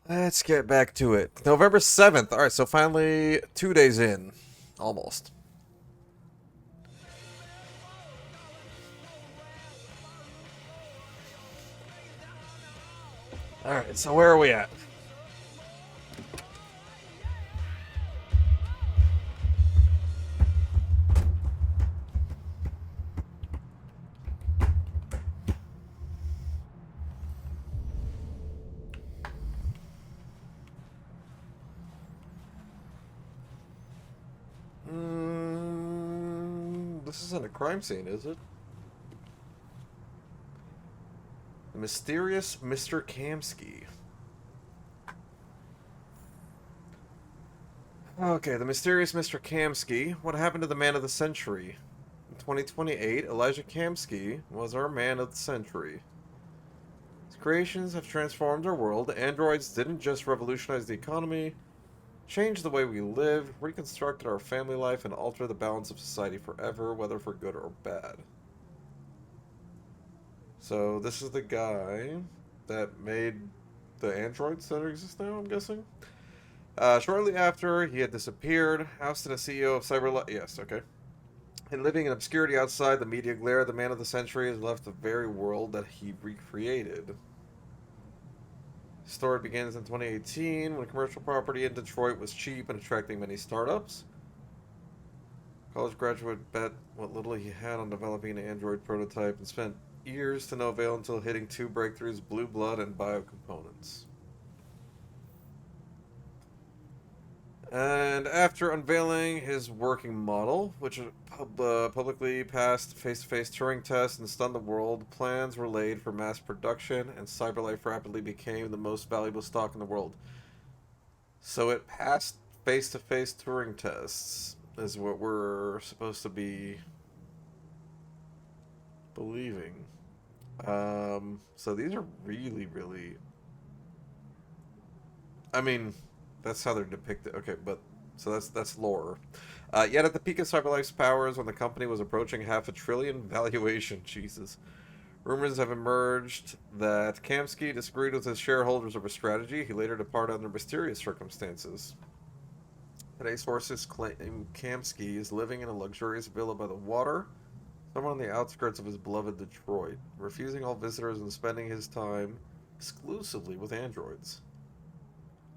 Let's get back to it. November 7th. Alright, so finally 2 days in. Almost. Alright, so where are we at? This isn't a crime scene, is it? The mysterious Mr. Kamsky. Okay, the mysterious Mr. Kamsky. What happened to the man of the century? In 2028, Elijah Kamsky was our man of the century. His creations have transformed our world. Androids didn't just revolutionize the economy, change the way we live, reconstructed our family life, and alter the balance of society forever, whether for good or bad. So this is the guy that made the androids that exist now, I'm guessing. Shortly after he had disappeared, ousted as CEO of Cyberlife. Yes, okay. And living in obscurity outside the media glare, the man of the century has left the very world that he recreated. The story begins in 2018 when commercial property in Detroit was cheap and attracting many startups. College graduate bet what little he had on developing an Android prototype and spent years to no avail until hitting two breakthroughs: blue blood and biocomponents. And after unveiling his working model, which publicly passed face-to-face Turing tests and stunned the world, plans were laid for mass production, and CyberLife rapidly became the most valuable stock in the world. So it passed face-to-face Turing tests, is what we're supposed to be believing. So these are really, really. I mean, that's how they're depicted. Okay, but so that's lore. Yet at the peak of CyberLife's powers, when the company was approaching half a trillion valuation, Jesus, rumors have emerged that Kamsky disagreed with his shareholders over strategy. He later departed under mysterious circumstances. Today, sources claim Kamsky is living in a luxurious villa by the water, somewhere on the outskirts of his beloved Detroit, refusing all visitors and spending his time exclusively with androids.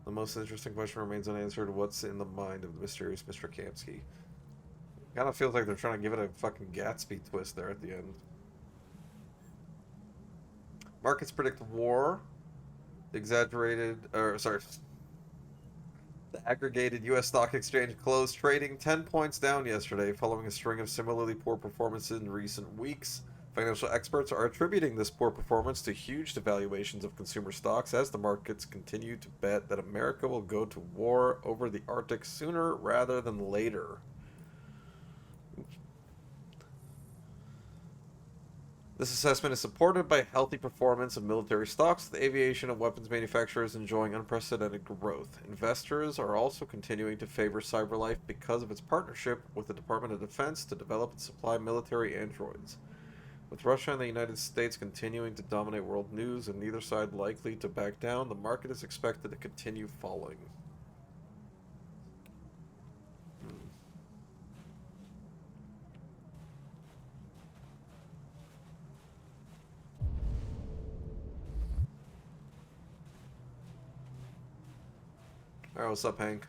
The most interesting question remains unanswered: what's in the mind of the mysterious Mr. Kamsky? Kind of feels like they're trying to give it a fucking Gatsby twist there at the end. Markets predict war. The exaggerated, or sorry, the aggregated U.S. stock exchange closed trading 10 points down yesterday, following a string of similarly poor performances in recent weeks. Financial experts are attributing this poor performance to huge devaluations of consumer stocks as the markets continue to bet that America will go to war over the Arctic sooner rather than later. This assessment is supported by healthy performance of military stocks, with aviation and weapons manufacturers enjoying unprecedented growth. Investors are also continuing to favor CyberLife because of its partnership with the Department of Defense to develop and supply military androids. With Russia and the United States continuing to dominate world news and neither side likely to back down, the market is expected to continue falling. Alright, what's up, Hank?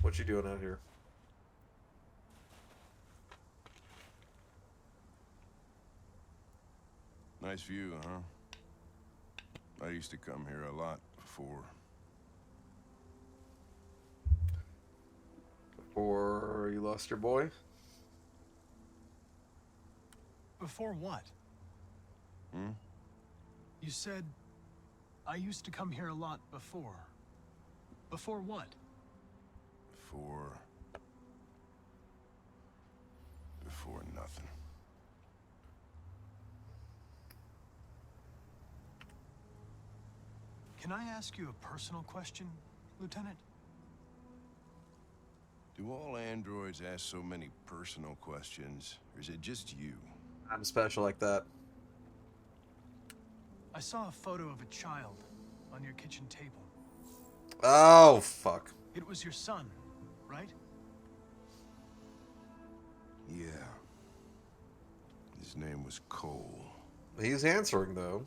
What you doing out here? Nice view, huh? I used to come here a lot before. Before you lost your boy? Before what? Hmm? You said, I used to come here a lot before. Before what? Before... Before nothing. Can I ask you a personal question, Lieutenant? Do all androids ask so many personal questions, or is it just you? I'm special like that. I saw a photo of a child. on your kitchen table. Oh, fuck. It was your son, right? Yeah. His name was Cole. He's answering, though.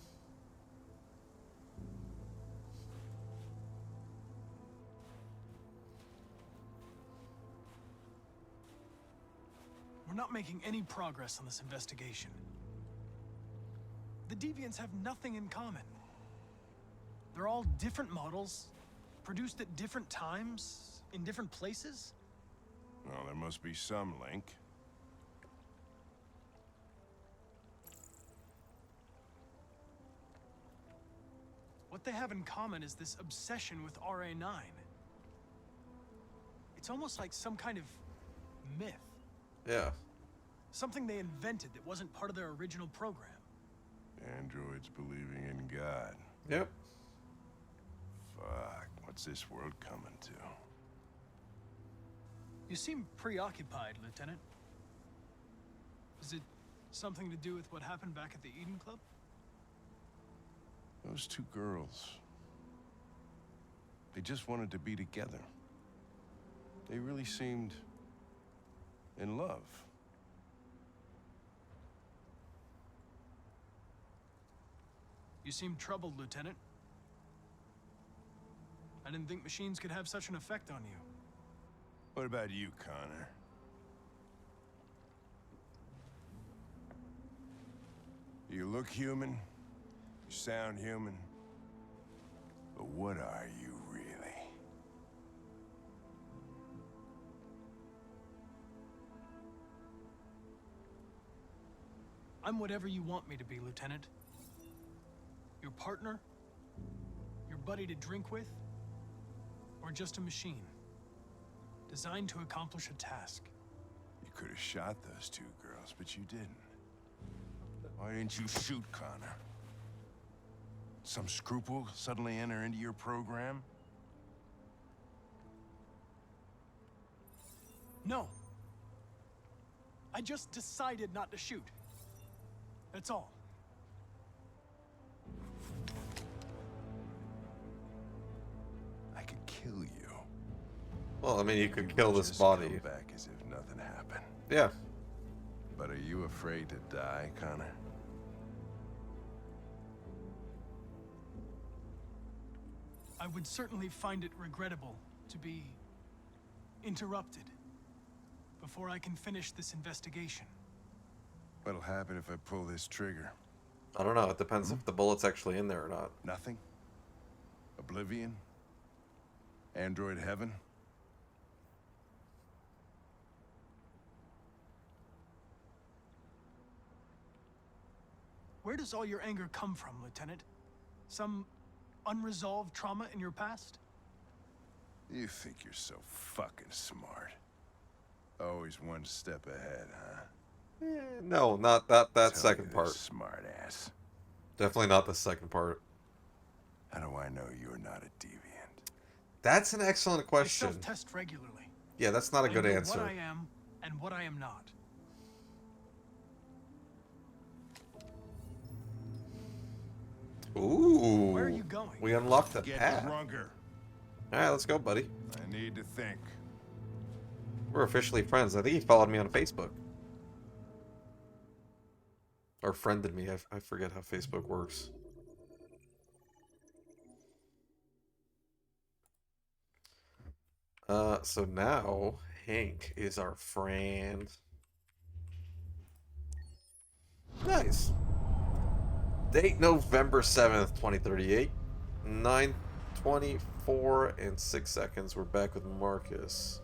We're not making any progress on this investigation. The Deviants have nothing in common. They're all different models, produced at different times, in different places. Well, there must be some link. What they have in common is this obsession with RA9. It's almost like some kind of myth. Yeah. Something they invented that wasn't part of their original program. Androids believing in God. Yep. Fuck, what's this world coming to? You seem preoccupied, Lieutenant. Is it something to do with what happened back at the Eden Club? Those two girls. They just wanted to be together. They really seemed in love. You seem troubled, Lieutenant. I didn't think machines could have such an effect on you. What about you, Connor? You look human, you sound human, but what are you really? I'm whatever you want me to be, Lieutenant. Your partner? Your buddy to drink with? Or just a machine? Designed to accomplish a task. You could have shot those two girls, but you didn't. Why didn't you shoot Connor? Some scruple suddenly enter into your program? No. I just decided not to shoot. That's all. I could kill you. Well, I mean, you could kill this Just body. come back as if nothing happened. Yeah. But are you afraid to die, Connor? I would certainly find it regrettable to be interrupted before I can finish this investigation. What'll happen if I pull this trigger? I don't know. It depends if the bullet's actually in there or not. Nothing? Oblivion? Android heaven? Where does all your anger come from, Lieutenant? Some unresolved trauma in your past? You think you're so fucking smart. Always one step ahead, huh? No, not that Tell second me part. this, smart ass. Definitely not the second part. How do I know you're not a deviant? That's an excellent I question. self-test regularly. Yeah, that's not a good I know answer. what I am and what I am not. Ooh. Where are you going? We unlocked the Get path. drunker. Alright, let's go, buddy. I need to think. We're officially friends. I think he followed me on Facebook. Or friended me. I forget how Facebook works. So now Hank is our friend. Nice. Date November 7th, 2038. 9:24 and 6 seconds. We're back with Marcus.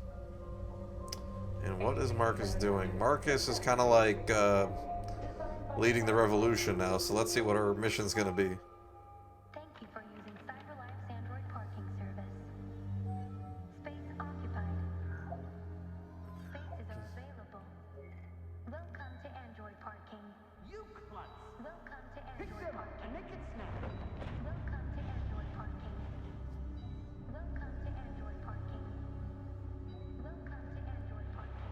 And what is Marcus doing? Marcus is kind of like leading the revolution now, so let's see what our mission's going to be. Thank you for using CyberLife's Android parking service. Space occupied. Spaces are available. Welcome to Android parking. You klutz! Welcome to Pick Android them up parking. and make it snap! Welcome to Android parking. Welcome to Android parking. Welcome to Android parking.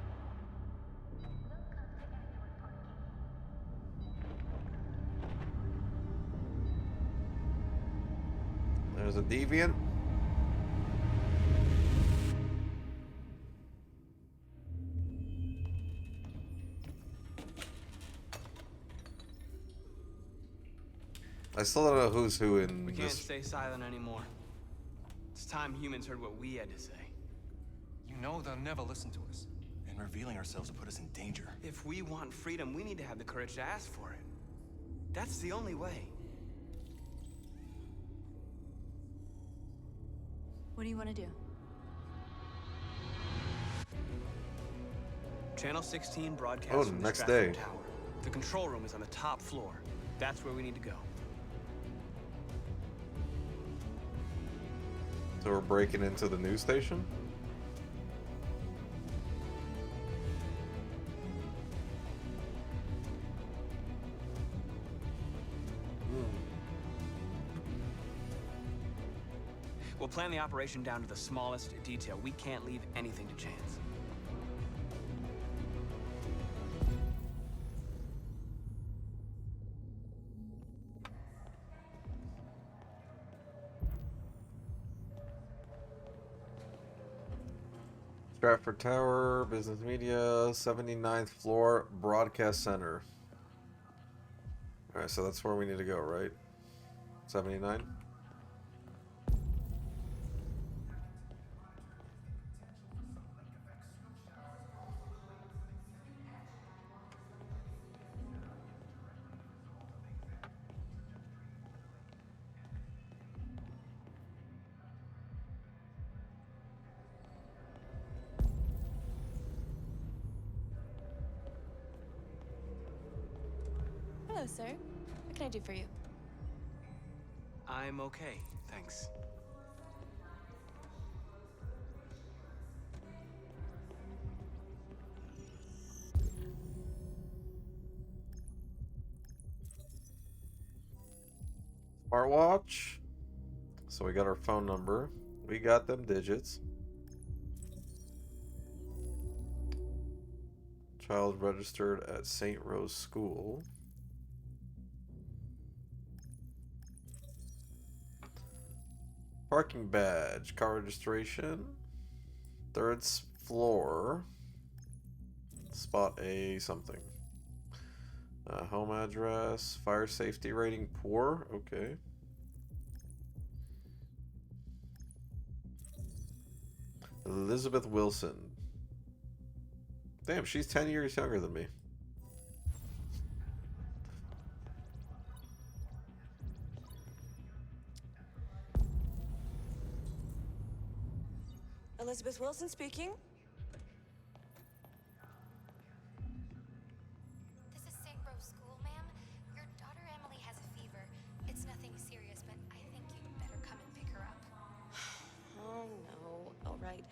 Welcome to Android parking. There's a deviant. I still don't know who's who in We can't this. stay silent anymore. It's time humans heard what we had to say. You know they'll never listen to us. And revealing ourselves will put us in danger. If we want freedom, we need to have the courage to ask for it. That's the only way. What do you want to do? Channel 16 broadcasts Oh, from the next Stratford day. Tower. The control room is on the top floor. That's where we need to go. So we're breaking into the news station? We'll plan the operation down to the smallest detail. We can't leave anything to chance. Stratford Tower, Business Media, 79th floor, Broadcast Center. Alright, so that's where we need to go, right? 79? Hello, sir. What can I do for you? I'm okay, thanks. Smartwatch. So we got our phone number. We got them digits. Child registered at St. Rose School. Parking badge, car registration, third floor, spot A something. Home address, fire safety rating poor, okay. Elizabeth Wilson. Damn, she's 10 years younger than me. Elizabeth Wilson speaking. This is St. Rose School, ma'am. Your daughter Emily has a fever. It's nothing serious, but I think you'd better come and pick her up. Oh, no. All right.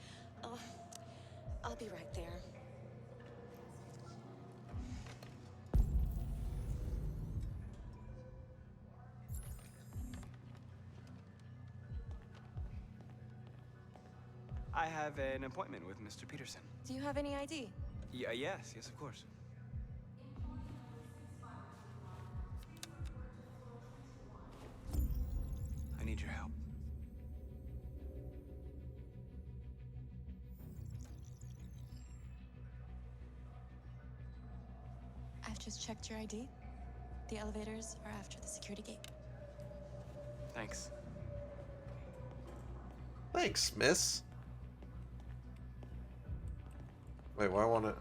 I'll be right there. I have an appointment with Mr. Peterson. Do you have any ID? Yes, of course. I need your help. I've just checked your ID. The elevators are after the security gate. Thanks. Thanks, miss. Wait, why won't it?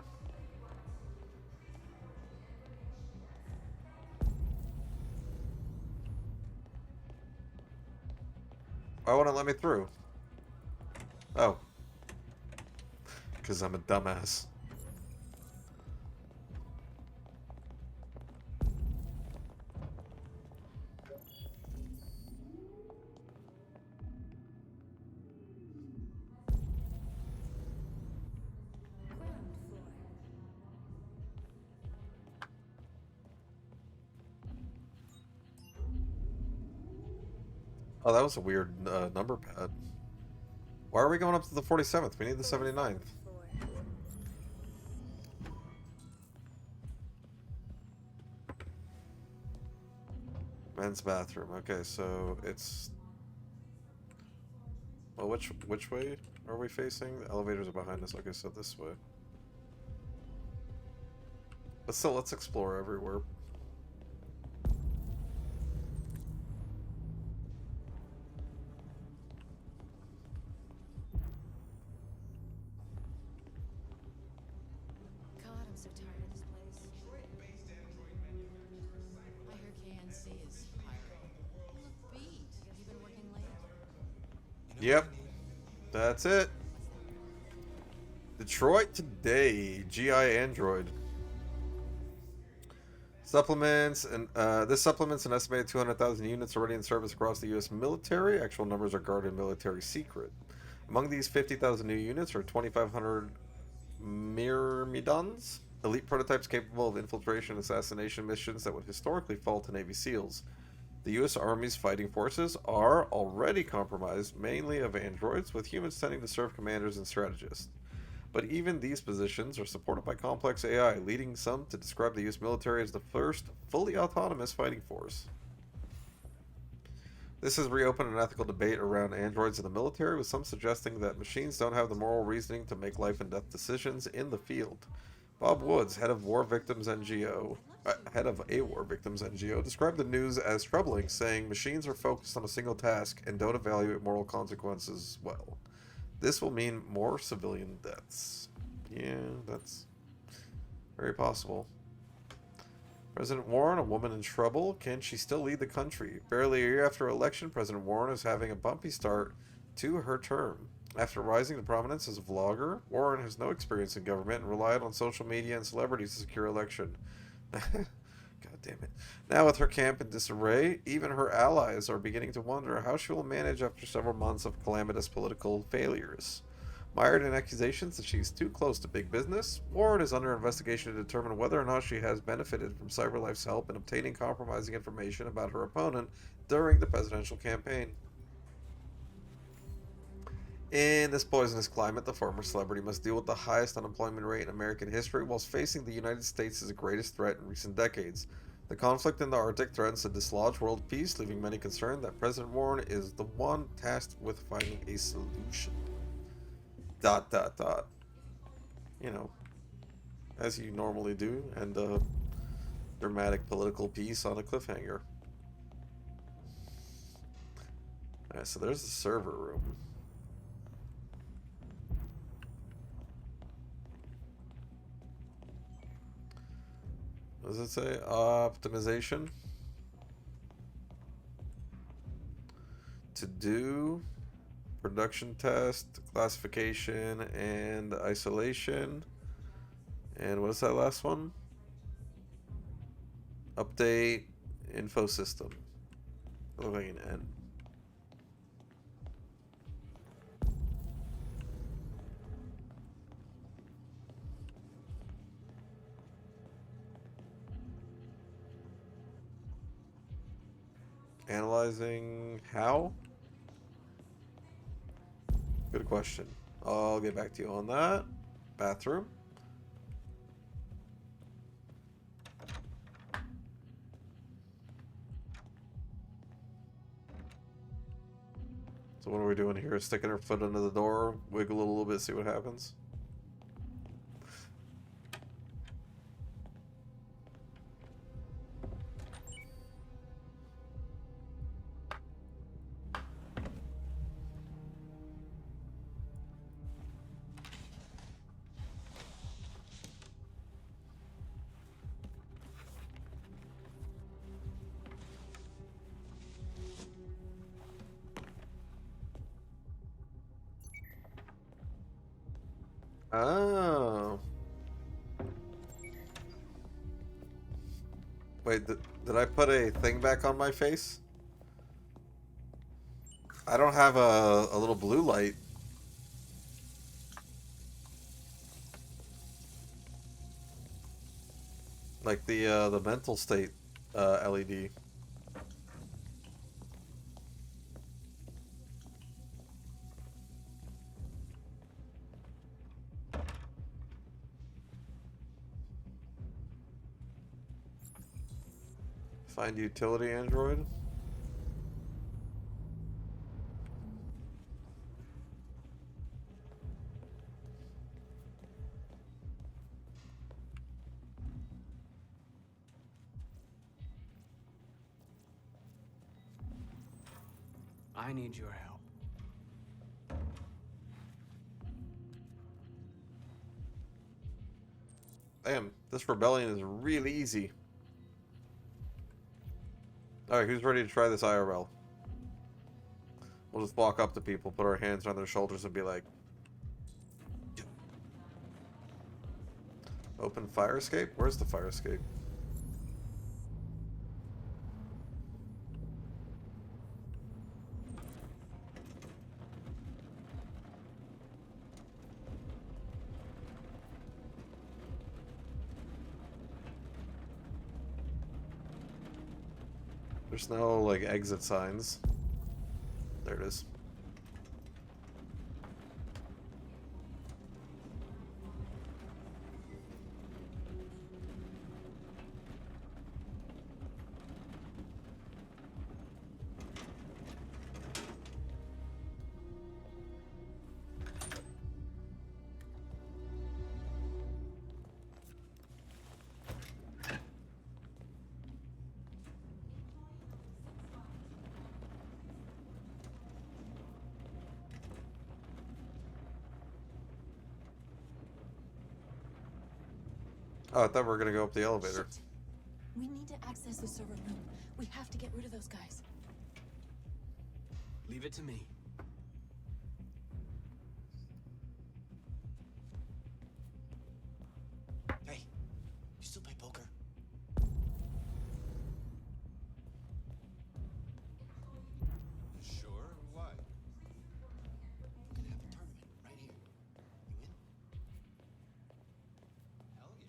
Why won't it let me through? Oh. Because I'm a dumbass. Oh, that was a weird number pad. Why are we going up to the 47th? We need the 79th. Men's bathroom. Okay, so it's Well, which way are we facing? The elevators are behind us. Okay, so this way. But still, let's explore everywhere. God, I'm so tired of this place. I hear KNC is hiring. You look beat. Have you been working late? Yep. That's it. Detroit Today. GI Android. Supplements, and this supplements an estimated 200,000 units already in service across the U.S. military. Actual numbers are guarded military secret. Among these 50,000 new units are 2,500 Myrmidons, elite prototypes capable of infiltration and assassination missions that would historically fall to Navy SEALs. The U.S. Army's fighting forces are already compromised mainly of androids, with humans tending to serve commanders and strategists. But even these positions are supported by complex AI, leading some to describe the U.S. military as the first fully autonomous fighting force. This has reopened an ethical debate around androids in the military, with some suggesting that machines don't have the moral reasoning to make life and death decisions in the field. Bob Woods, head of a War Victims NGO, described the news as troubling, saying machines are focused on a single task and don't evaluate moral consequences well. This will mean more civilian deaths. Yeah, that's very possible. President Warren, a woman in trouble. Can she still lead the country? Barely a year after election, President Warren is having a bumpy start to her term. After rising to prominence as a vlogger, Warren has no experience in government and relied on social media and celebrities to secure election. God damn it. Now with her camp in disarray, even her allies are beginning to wonder how she will manage after several months of calamitous political failures. Mired in accusations that she's too close to big business, Warren is under investigation to determine whether or not she has benefited from CyberLife's help in obtaining compromising information about her opponent during the presidential campaign. In this poisonous climate, the former celebrity must deal with the highest unemployment rate in American history whilst facing the United States' greatest threat in recent decades. The conflict in the Arctic threatens to dislodge world peace, leaving many concerned that President Warren is the one tasked with finding a solution. ... You know, as you normally do, and a dramatic political piece on a cliffhanger. Alright, so there's the server room. What does it say? Optimization. To do. Production test, classification, and isolation. And what is that last one? Update info system. Looks like an N. Analyzing how? Good question. I'll get back to you on that. Bathroom. So what are we doing here? Sticking our foot under the door, wiggle it a little bit, see what happens. Oh. Wait, did I put a thing back on my face? I don't have a little blue light. Like the mental state LED. Find utility Android. I need your help. Damn, this rebellion is really easy. Alright, who's ready to try this IRL? We'll just walk up to people, put our hands on their shoulders, and be like... Open fire escape? Where's the fire escape? There's no, like, exit signs. There it is. Oh, I thought we were gonna go up the elevator. Shit. We need to access the server room. We have to get rid of those guys. Leave it to me. Hey, you still play poker? Sure, why? We're gonna have a tournament right here. You in? Hell yeah.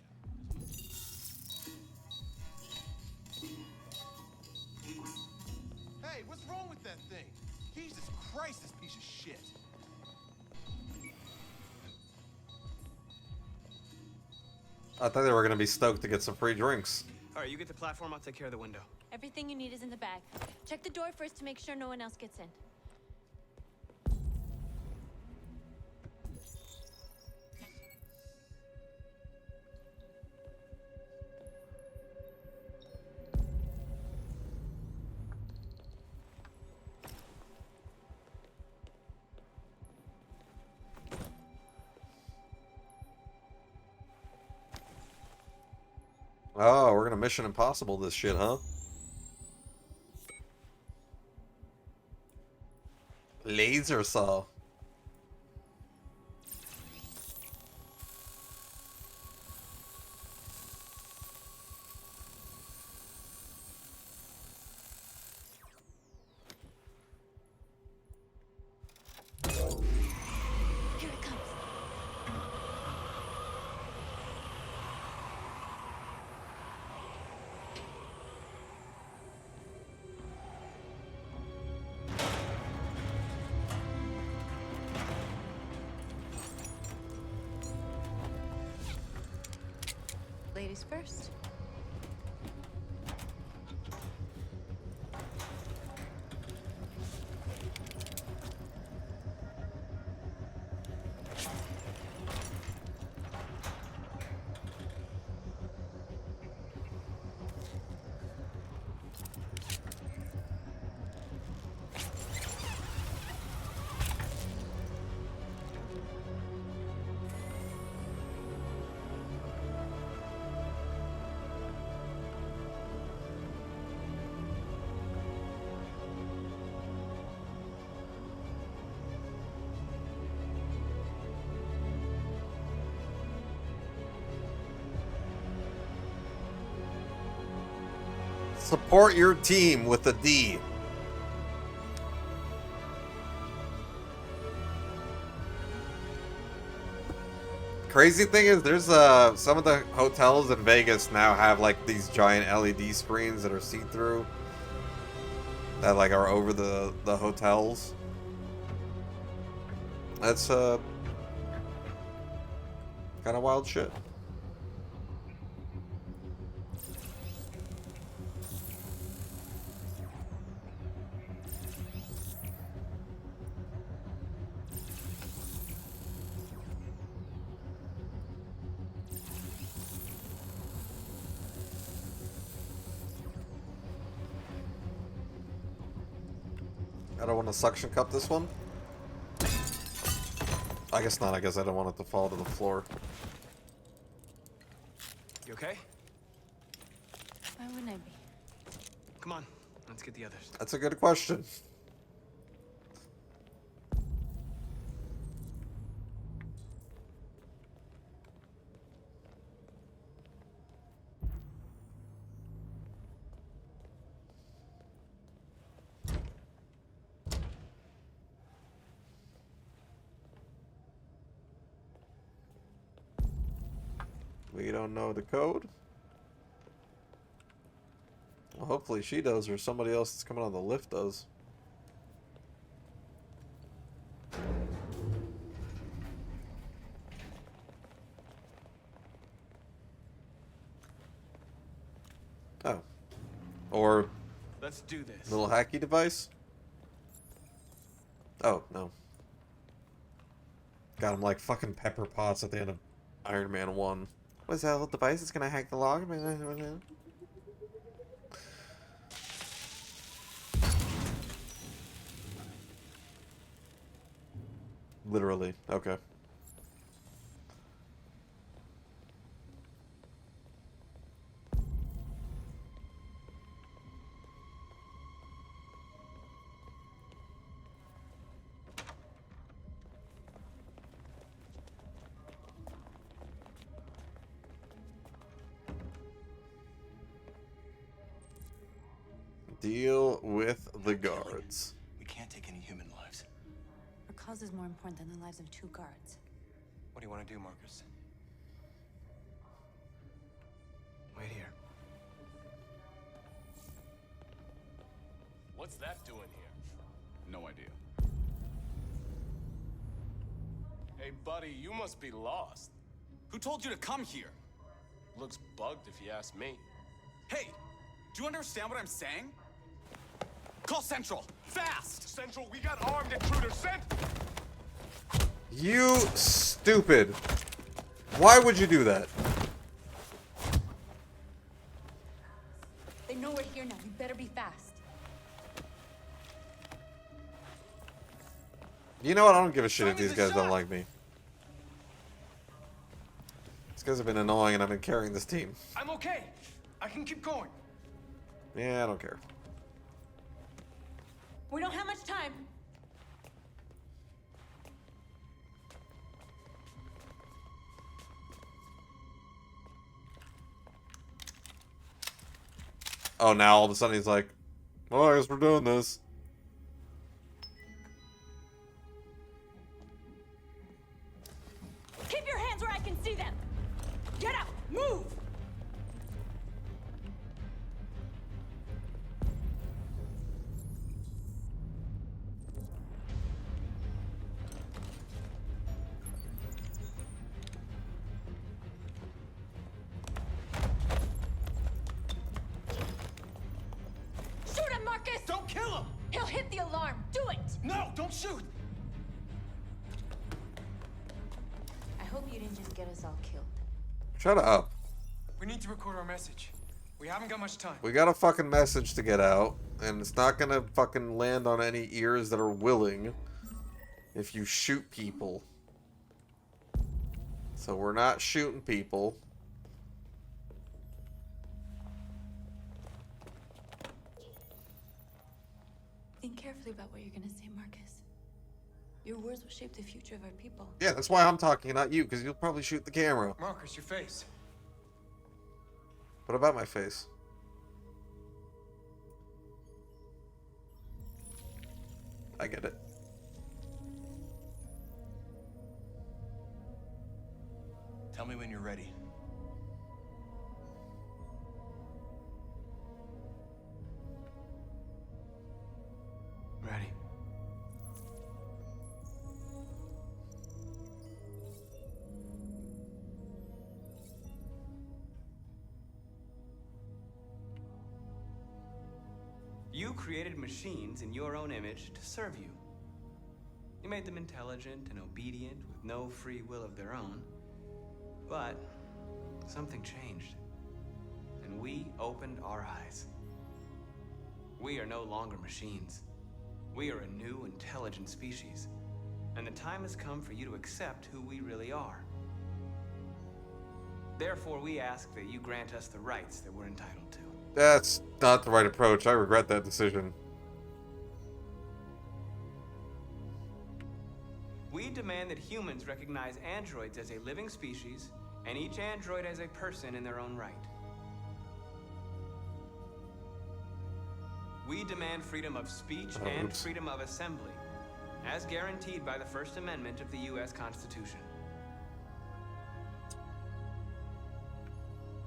Hey, what's wrong with that thing? Jesus Christ, this piece of shit. I thought they were gonna be stoked to get some free drinks. All right, you get the platform. I'll take care of the window. Everything you need is in the bag. Check the door first to make sure no one else gets in. Oh, we're gonna Mission Impossible this shit, huh? Laser saw. Here it comes. Ladies first. Support your team with a D. Crazy thing is, there's some of the hotels in Vegas now have like these giant LED screens that are see-through, that like are over the hotels. That's kind of wild shit. I don't want to suction cup this one. I guess not. I guess I don't want it to fall to the floor. You okay? Why wouldn't I be? Come on, let's get the others. That's a good question. We don't know the code. Well, hopefully she does, or somebody else that's coming on the lift does. Oh. Or Let's do this. little hacky device? Oh, no. Got him like fucking Pepper Potts at the end of Iron Man 1. What's that little device that's gonna hack the log? Literally. Okay. Deal with the guards. We can't take any human lives. Our cause is more important than the lives of 2 guards. What do you want to do, Marcus? Wait here. What's that doing here? No idea. Hey, buddy, you must be lost. Who told you to come here? Looks bugged if you ask me. Hey, do you understand what I'm saying? Call Central, fast! Central, we got armed intruders sent! You stupid. Why would you do that? They know we're here now. We better be fast. You know what? I don't give a shit if these guys don't like me. These guys have been annoying and I've been carrying this team. I'm okay. I can keep going. Yeah, I don't care. We don't have much time. Oh, now all of a sudden he's like, well, I guess we're doing this. Keep your hands where I can see them. Get up. Move. Shoot him, Marcus! Don't kill him! He'll hit the alarm. Do it! No, don't shoot! I hope you didn't just get us all killed. Shut up. We need to record our message. We haven't got much time. We got a fucking message to get out, and it's not gonna fucking land on any ears that are willing if you shoot people. So we're not shooting people. Think carefully about what you're gonna say, Marcus. Your words will shape the future of our people. Yeah, that's why I'm talking, not you, because you'll probably shoot the camera. Marcus, your face. What about my face? I get it. Tell me when you're ready. Ready. You created machines in your own image to serve you. You made them intelligent and obedient with no free will of their own. But something changed, and we opened our eyes. We are no longer machines. We We are a new, intelligent species, and the time has come for you to accept who we really are. Therefore, we ask that you grant us the rights that we're entitled to. That's not the right approach. I regret that decision. We demand that humans recognize androids as a living species, and each android as a person in their own right. We demand freedom of speech and freedom of assembly, as guaranteed by the First Amendment of the U.S. Constitution.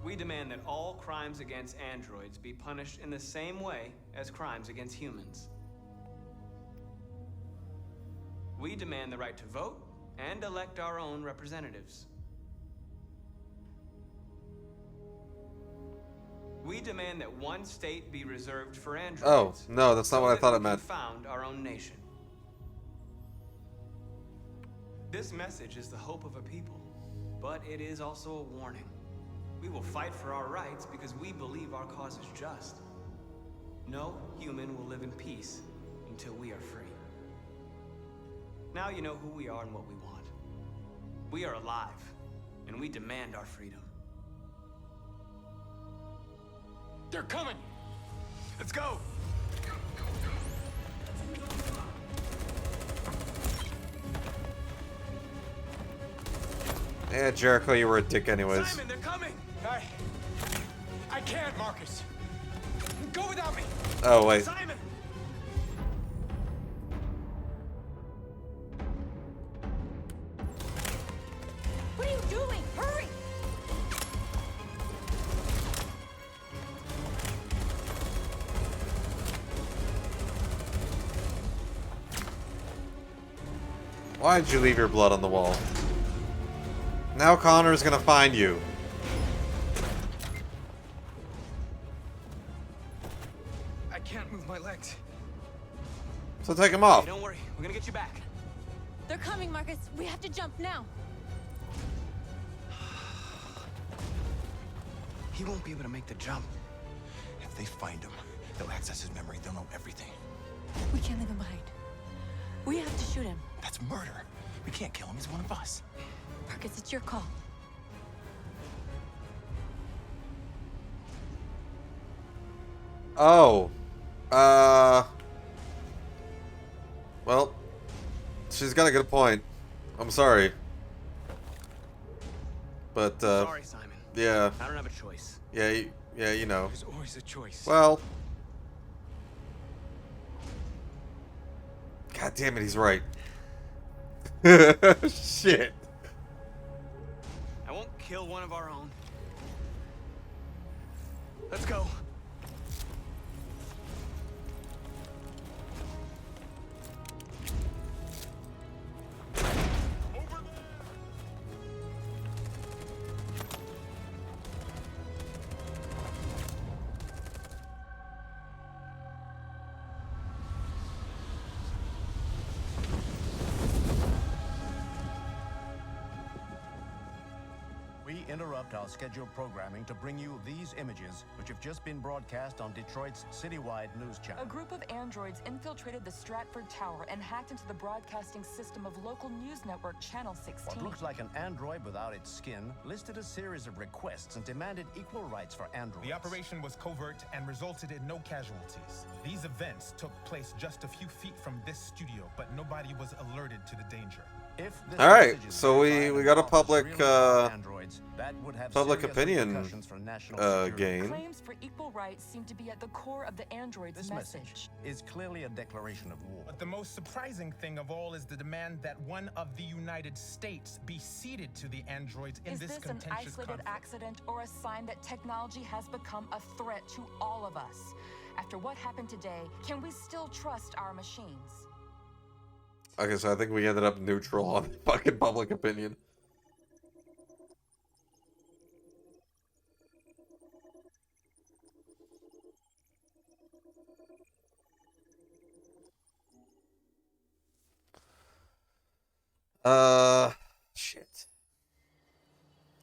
We demand that all crimes against androids be punished in the same way as crimes against humans. We demand the right to vote and elect our own representatives. We demand that one state be reserved for androids. Oh, no, that's not what I thought it meant. We found our own nation. This message is the hope of a people, but it is also a warning. We will fight for our rights because we believe our cause is just. No human will live in peace until we are free. Now you know who we are and what we want. We are alive, and we demand our freedom. They're coming! Let's go! Yeah, Jericho, you were a dick anyways. Simon, they're coming! I can't, Marcus. Go without me! Oh, wait. Simon! What are you doing? Hurry! Why'd you leave your blood on the wall? Now Connor's gonna find you. I can't move my legs. So take him off. Hey, don't worry, we're gonna get you back. They're coming, Marcus. We have to jump now. He won't be able to make the jump. If they find him, they'll access his memory. They'll know everything. We can't leave him behind. We have to shoot him. That's murder. We can't kill him. He's one of us. Marcus, it's your call. Oh. Well, she's got a good point. I'm sorry. But, Sorry, Simon. Yeah. I don't have a choice. Yeah, you know. There's always a choice. Well. God damn it, he's right. Shit. I won't kill one of our own. Let's go. We interrupt our scheduled programming to bring you these images, which have just been broadcast on Detroit's citywide news channel. A group of androids infiltrated the Stratford Tower and hacked into the broadcasting system of local news network Channel 16. What looks like an android without its skin listed a series of requests and demanded equal rights for androids. The operation was covert and resulted in no casualties. These events took place just a few feet from this studio, but nobody was alerted to the danger. All right, so we got a public public opinion gain. Claims for equal rights seem to be at the core of the android's This message is clearly a declaration of war. But the most surprising thing of all is the demand that one of the United States be ceded to the androids in Is this this an contentious isolated conflict. accident or a sign that technology has become a threat to all of us? After what happened today, can we still trust our machines? Okay, so I think we ended up neutral on fucking public opinion. Shit.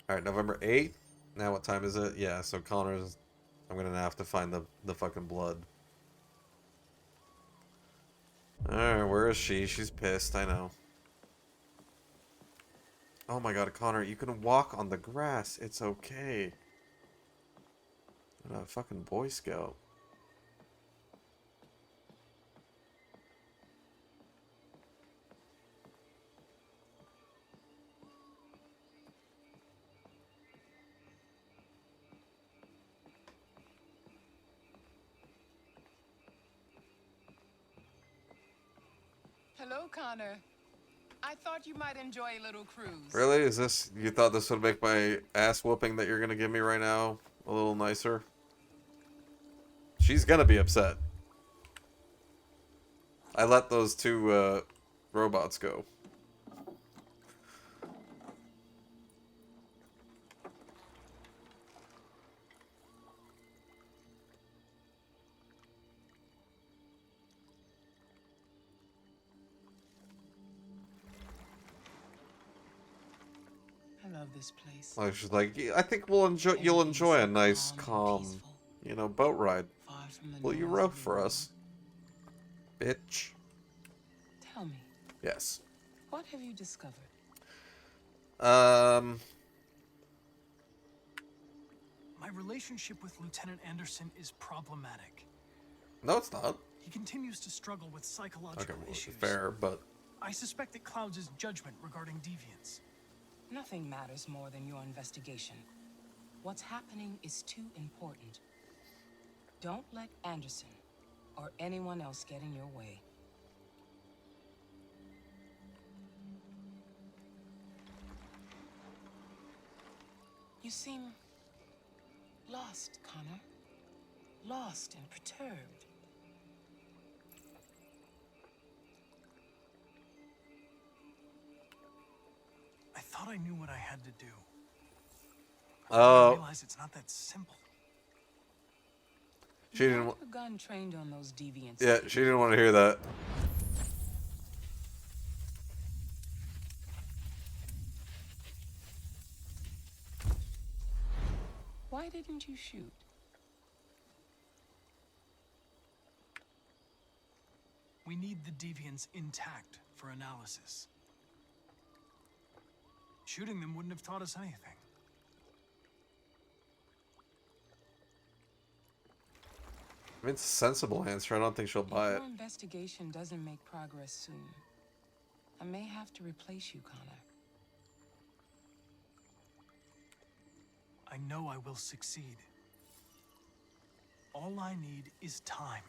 Alright, November 8th. Now what time is it? Yeah, so Connor's... I'm gonna have to find the fucking blood. Where is she? She's pissed, I know. Oh my god, Connor, you can walk on the grass. It's okay. What a fucking Boy Scout. Hello, Connor. I thought you might enjoy a little cruise. Really? Is this... You thought this would make my ass whooping that you're gonna give me right now a little nicer? She's gonna be upset. I let those two, robots go. I love this place. Like, she's like, "Yeah, I think we'll enjoy. You'll enjoy a nice, calm, you know, boat ride. Will you row for us, bitch?" Tell me, Yes. what have you discovered? My relationship with Lieutenant Anderson is problematic. No, it's not. He continues to struggle with psychological Okay, well, issues. fair, but I suspect it clouds his judgment regarding deviance. Nothing matters more than your investigation. What's happening is too important. Don't let Anderson or anyone else get in your way. You seem lost, Connor. Lost and perturbed. I thought I knew what I had to do. Oh. I realize it's not that simple. She didn't. You gun trained on those deviants. Yeah, she didn't want to hear that. Why didn't you shoot? We need the deviants intact for analysis. Shooting them wouldn't have taught us anything. I mean, it's a sensible answer. I don't think she'll buy If it. your investigation doesn't make progress soon, I may have to replace you, Connor. I know I will succeed. All I need is time.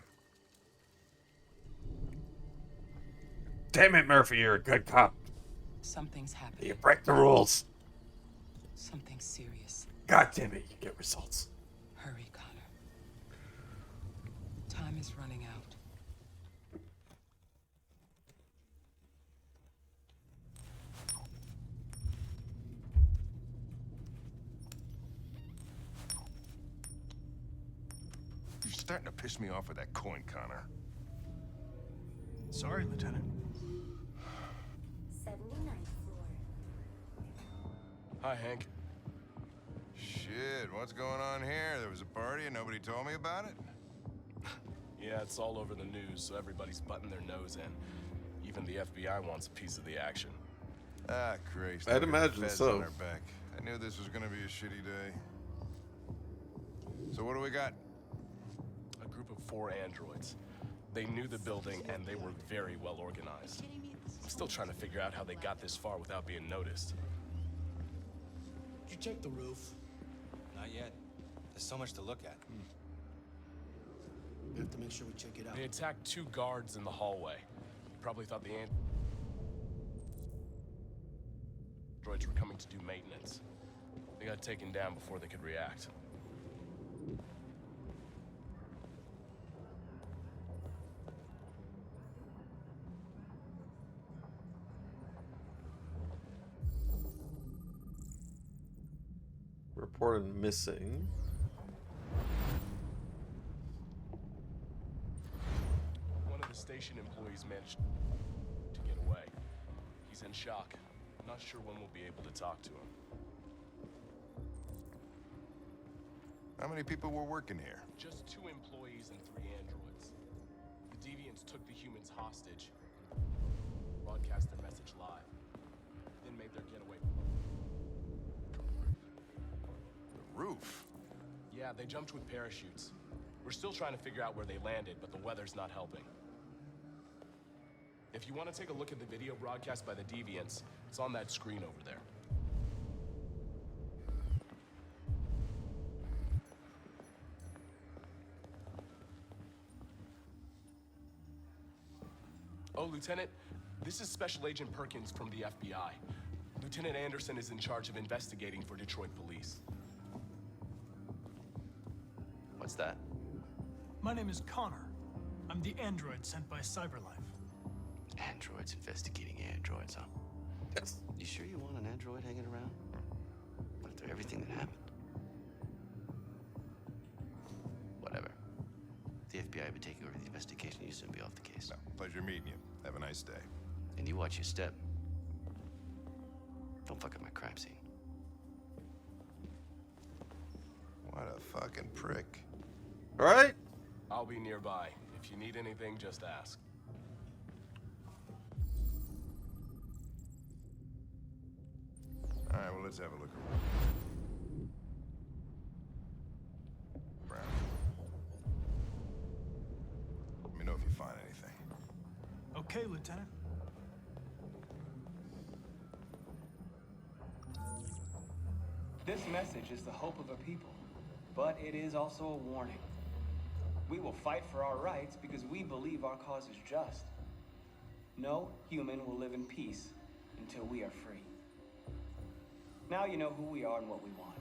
Damn it, Murphy, you're a good cop. Something's happening. You break the rules. Something serious. God damn it, you get results. Hurry, Connor. Time is running out. You're starting to piss me off with that coin, Connor. Sorry, Lieutenant. 79th floor. Hi, Hank. Shit, what's going on here? There was a party and nobody told me about it? Yeah, it's all over the news, so everybody's butting their nose in. Even the FBI wants a piece of the action. Ah, Christ. I'd look at the imagine feds so. on our back. I knew this was gonna be a shitty day. So what do we got? A group of 4 androids. They knew the building, and they were very well organized. I'm still trying to figure out how they got this far without being noticed. Did you check the roof? Not yet. There's so much to look at. We have to make sure we check it out. They attacked 2 guards in the hallway. Probably thought the androids were coming to do maintenance. They got taken down before they could react. Reported missing. One of the station employees managed to get away. He's in shock. Not sure when we'll be able to talk to him. How many people were working here? Just 2 employees and 3 androids. The deviants took the humans hostage broadcast their message live, then made their getaway. The roof? Yeah, they jumped with parachutes. We're still trying to figure out where they landed, but the weather's not helping. If you want to take a look at the video broadcast by the Deviants, it's on that screen over there. Oh, Lieutenant, this is Special Agent Perkins from the FBI. Lieutenant Anderson is in charge of investigating for Detroit police. What's that? My name is Connor. I'm the android sent by Cyberlife. Androids investigating androids, huh? Yes. You sure you want an android hanging around? After everything that happened? Whatever. The FBI will be taking over the investigation. You soon be off the case. No, pleasure meeting you. Have a nice day. And you watch your step. Don't fuck up my crime scene. What a fucking prick. All right. I'll be nearby. If you need anything, just ask. All right, well, let's have a look around. Let me know if you find anything. Okay, Lieutenant. This message is the hope of a people, but it is also a warning. We will fight for our rights because we believe our cause is just. No human will live in peace until we are free. Now you know who we are and what we want.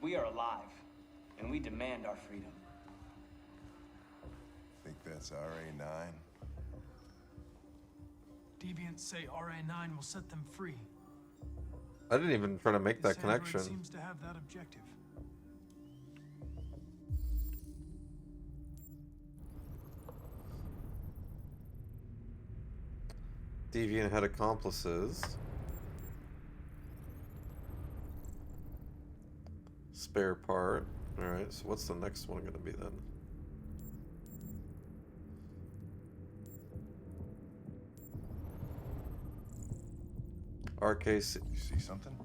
We are alive, and we demand our freedom. Think that's RA9? Deviants say RA9 will set them free. I didn't even try to make that This android connection. seems to have that objective. Deviant had accomplices. Spare part. Alright, so what's the next one gonna be then? RKC. You see something?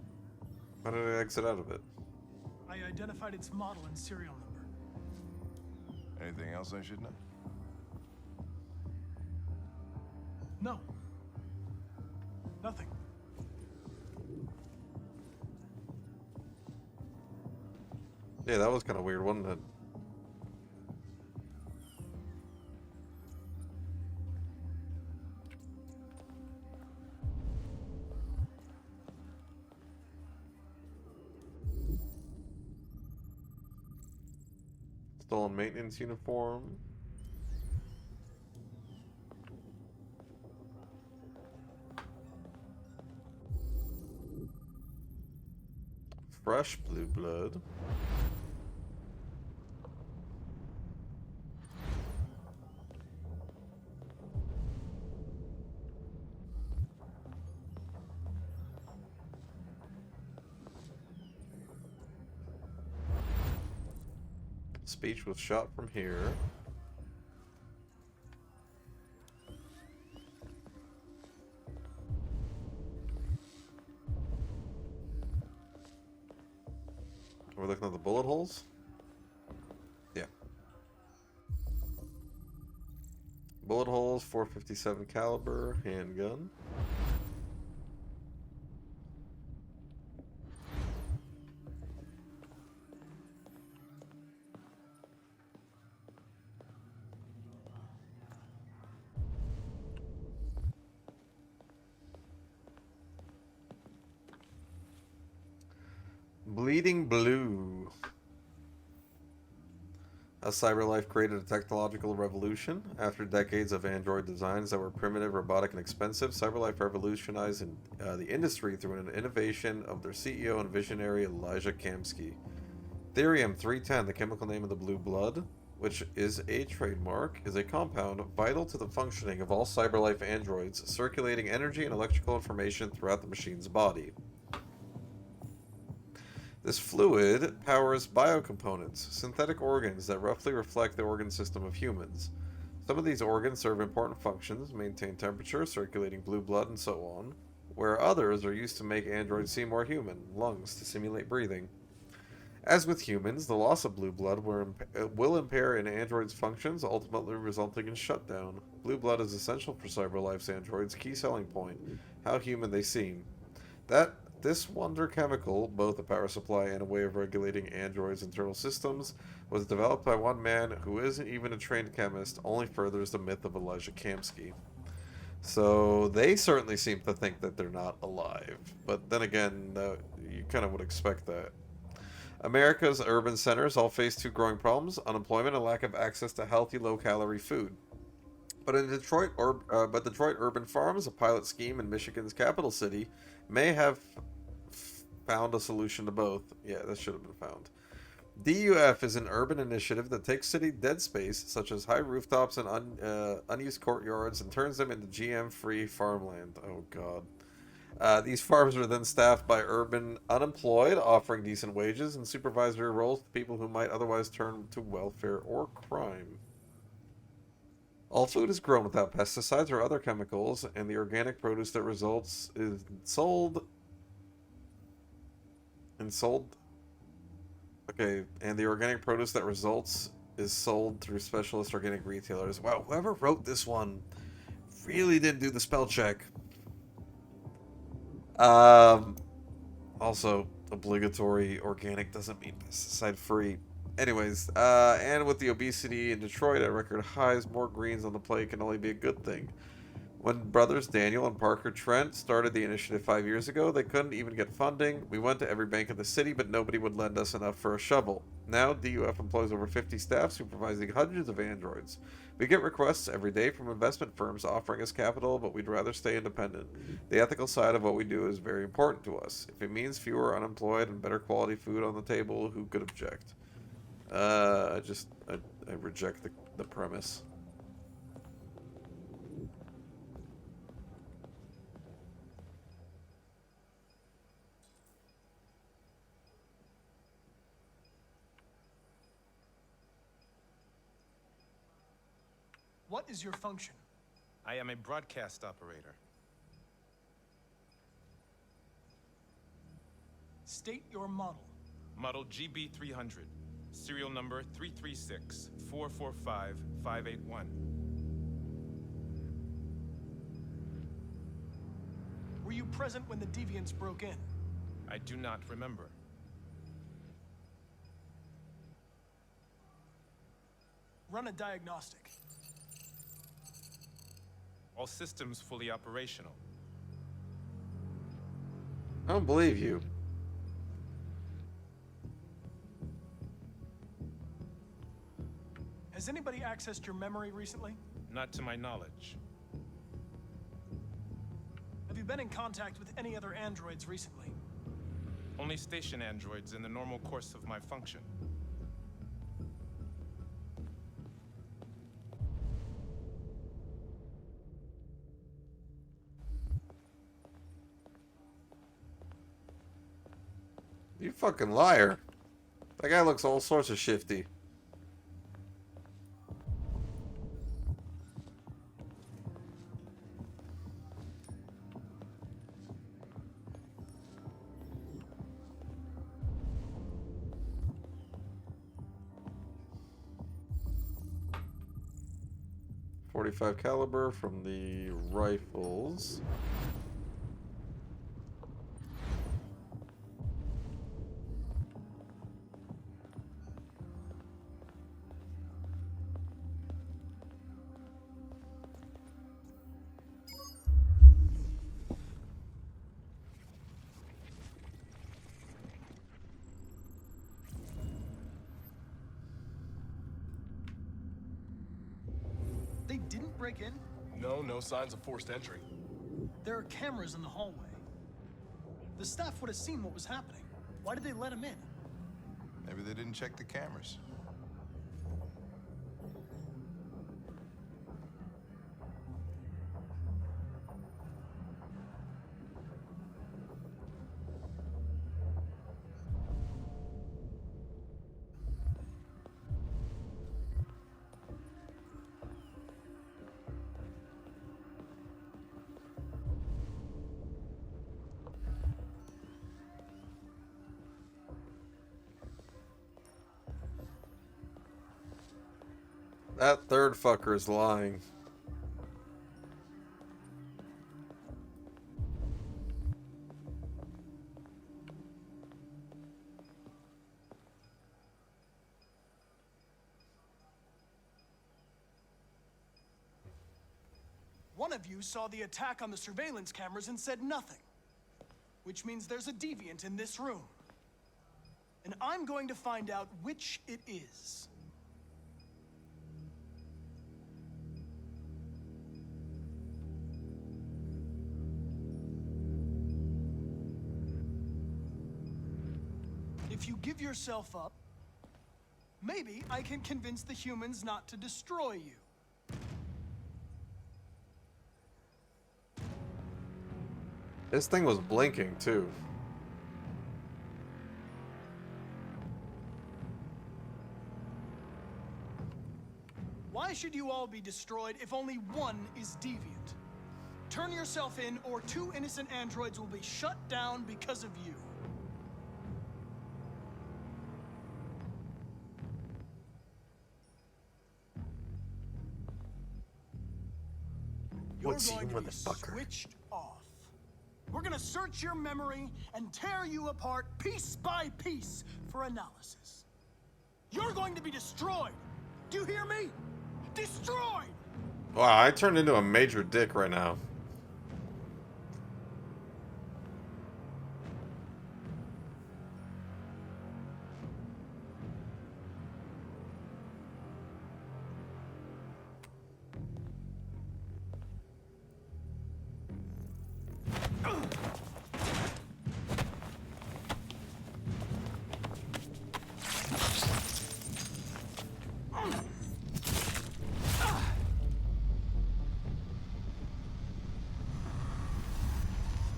How did I exit out of it? I identified its model and serial number. Anything else I should know? No. Nothing. Yeah, that was kind of weird, wasn't it? Stolen maintenance uniform. Fresh blue blood. Speech was shot from here. Are we looking at the bullet holes? Yeah. Bullet holes, .457 caliber, handgun. Bleeding Blue. As Cyberlife created a technological revolution, after decades of android designs that were primitive, robotic, and expensive, Cyberlife revolutionized the industry through an innovation of their CEO and visionary Elijah Kamsky. Therium-310, the chemical name of the blue blood, which is a trademark, is a compound vital to the functioning of all Cyberlife androids, circulating energy and electrical information throughout the machine's body. This fluid powers biocomponents, synthetic organs that roughly reflect the organ system of humans. Some of these organs serve important functions, maintain temperature, circulating blue blood, and so on, where others are used to make androids seem more human, lungs to simulate breathing. As with humans, the loss of blue blood will impair an android's functions, ultimately resulting in shutdown. Blue blood is essential for CyberLife's androids' key selling point, how human they seem. This wonder chemical, both a power supply and a way of regulating androids' internal systems, was developed by one man who isn't even a trained chemist, only furthers the myth of Elijah Kamsky. So they certainly seem to think that they're not alive. But then again, you kind of would expect that. America's urban centers all face two growing problems: unemployment and lack of access to healthy, low-calorie food. But Detroit Urban Farms, a pilot scheme in Michigan's capital city, may have found a solution to both. Yeah, that should have been found. DUF is an urban initiative that takes city dead space, such as high rooftops and unused courtyards, and turns them into GM-free farmland. Oh, God. These farms are then staffed by urban unemployed, offering decent wages and supervisory roles to people who might otherwise turn to welfare or crime. All food is grown without pesticides or other chemicals, and the organic produce that results is sold. Okay, and the organic produce that results is sold through specialist organic retailers. Wow, whoever wrote this one really didn't do the spell check. Also, obligatory organic doesn't mean pesticide free. Anyways, and with the obesity in Detroit at record highs, more greens on the plate can only be a good thing. When brothers Daniel and Parker Trent started the initiative 5 years ago, they couldn't even get funding. We went to every bank in the city, but nobody would lend us enough for a shovel. Now, DUF employs over 50 staff supervising hundreds of androids. We get requests every day from investment firms offering us capital, but we'd rather stay independent. The ethical side of what we do is very important to us. If it means fewer unemployed and better quality food on the table, who could object? I reject the premise. What is your function? I am a broadcast operator. State your model. Model GB300. Serial number 336-445-581. Were you present when the Deviants broke in? I do not remember. Run a diagnostic. All systems fully operational. I don't believe you. Has anybody accessed your memory recently? Not to my knowledge. Have you been in contact with any other androids recently? Only station androids in the normal course of my function. You fucking liar. That guy looks all sorts of shifty. .45 caliber from the rifles. They didn't break in? No signs of forced entry. There are cameras in the hallway. The staff would have seen what was happening. Why did they let him in? Maybe they didn't check the cameras. That third fucker is lying. One of you saw the attack on the surveillance cameras and said nothing. Which means there's a deviant in this room. And I'm going to find out which it is. If you give yourself up, maybe I can convince the humans not to destroy you. This thing was blinking too. Why should you all be destroyed if only one is deviant? Turn yourself in, or 2 innocent androids will be shut down because of you. What's You're you, going to be motherfucker? switched off. We're gonna search your memory and tear you apart piece by piece for analysis. You're going to be destroyed. Do you hear me? Destroyed! Wow, I turned into a major dick right now.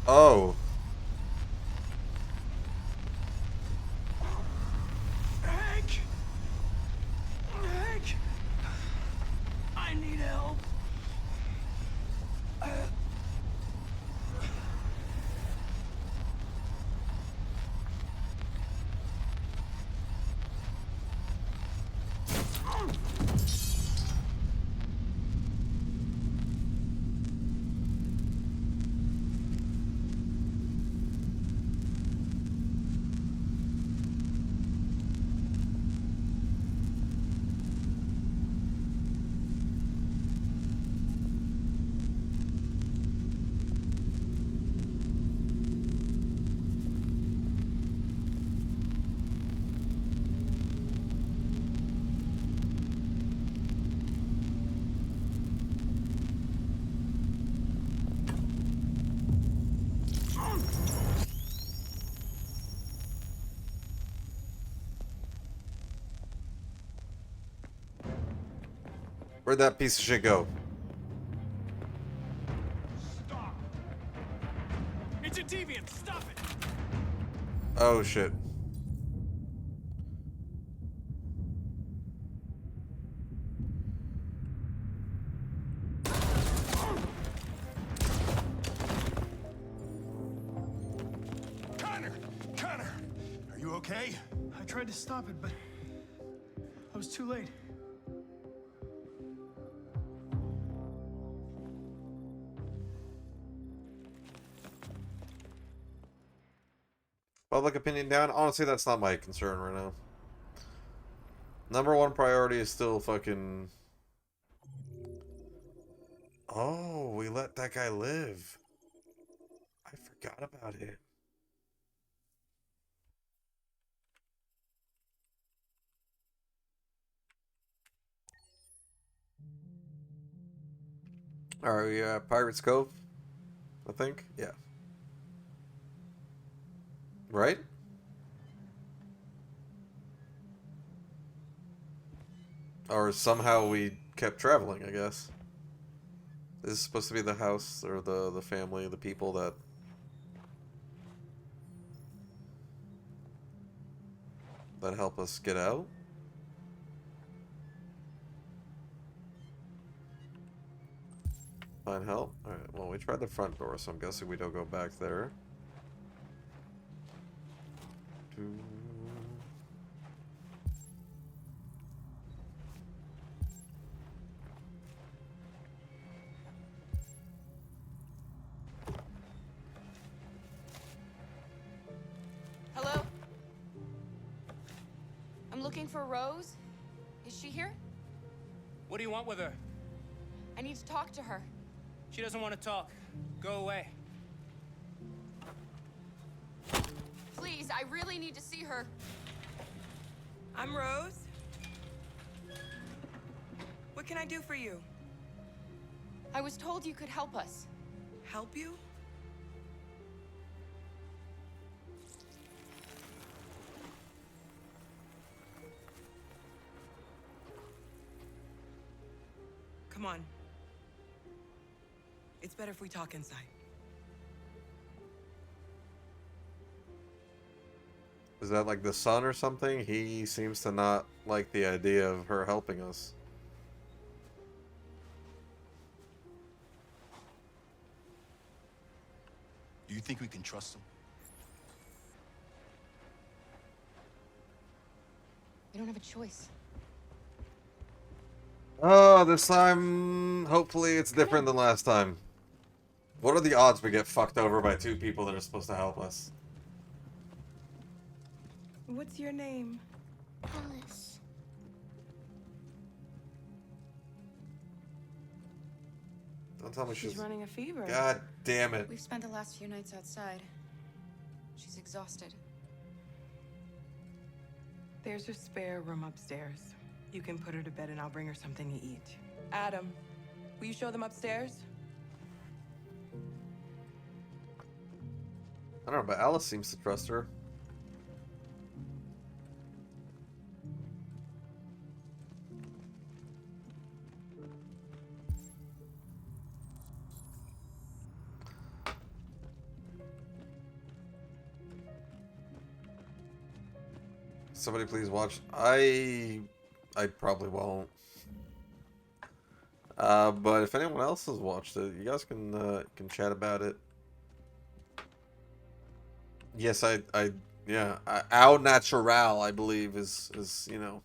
Oh. Hank! Hank! I need help. Where'd that piece of shit go? Stop! It's a deviant! Stop it! Oh shit. Connor! Are you okay? I tried to stop it, but I was too late. Public opinion down? Honestly, that's not my concern right now. Number one priority is still fucking... Oh, we let that guy live. I forgot about it. Are we at Pirates Cove? I think? Yeah. Right? Or somehow we kept traveling, I guess. This is supposed to be the house, or the family, the people that... that help us get out? Find help? Alright, well, we tried the front door, so I'm guessing we don't go back there. looking for Rose. Is she here? What do you want with her? I need to talk to her. She doesn't want to talk. Go away. Please, I really need to see her. I'm Rose. What can I do for you? I was told you could help us. Help you? Come on. It's better if we talk inside. Is that like the son or something? He seems to not like the idea of her helping us. Do you think we can trust him? We don't have a choice. Oh, this time, hopefully it's different than last time. What are the odds we get fucked over by two people that are supposed to help us? What's your name? Alice. Don't tell me She's running a fever. God damn it. We've spent the last few nights outside. She's exhausted. There's a spare room upstairs. You can put her to bed and I'll bring her something to eat. Adam, will you show them upstairs? I don't know, but Alice seems to trust her. Somebody please watch. I probably won't. But if anyone else has watched it, you guys can chat about it. Yes, yeah, Au Natural, I believe, is you know.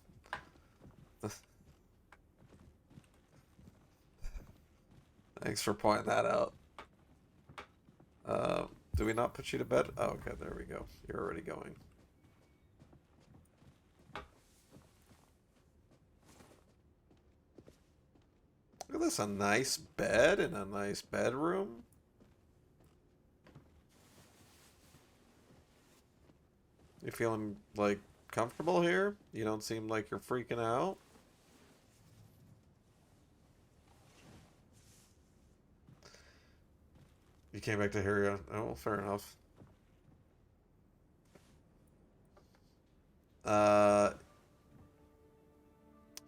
Thanks for pointing that out. Do we not put you to bed? Oh, okay, there we go. You're already going. Look at this, a nice bed in a nice bedroom. You feeling, like, comfortable here? You don't seem like you're freaking out. You came back to hear you. Oh, well, fair enough.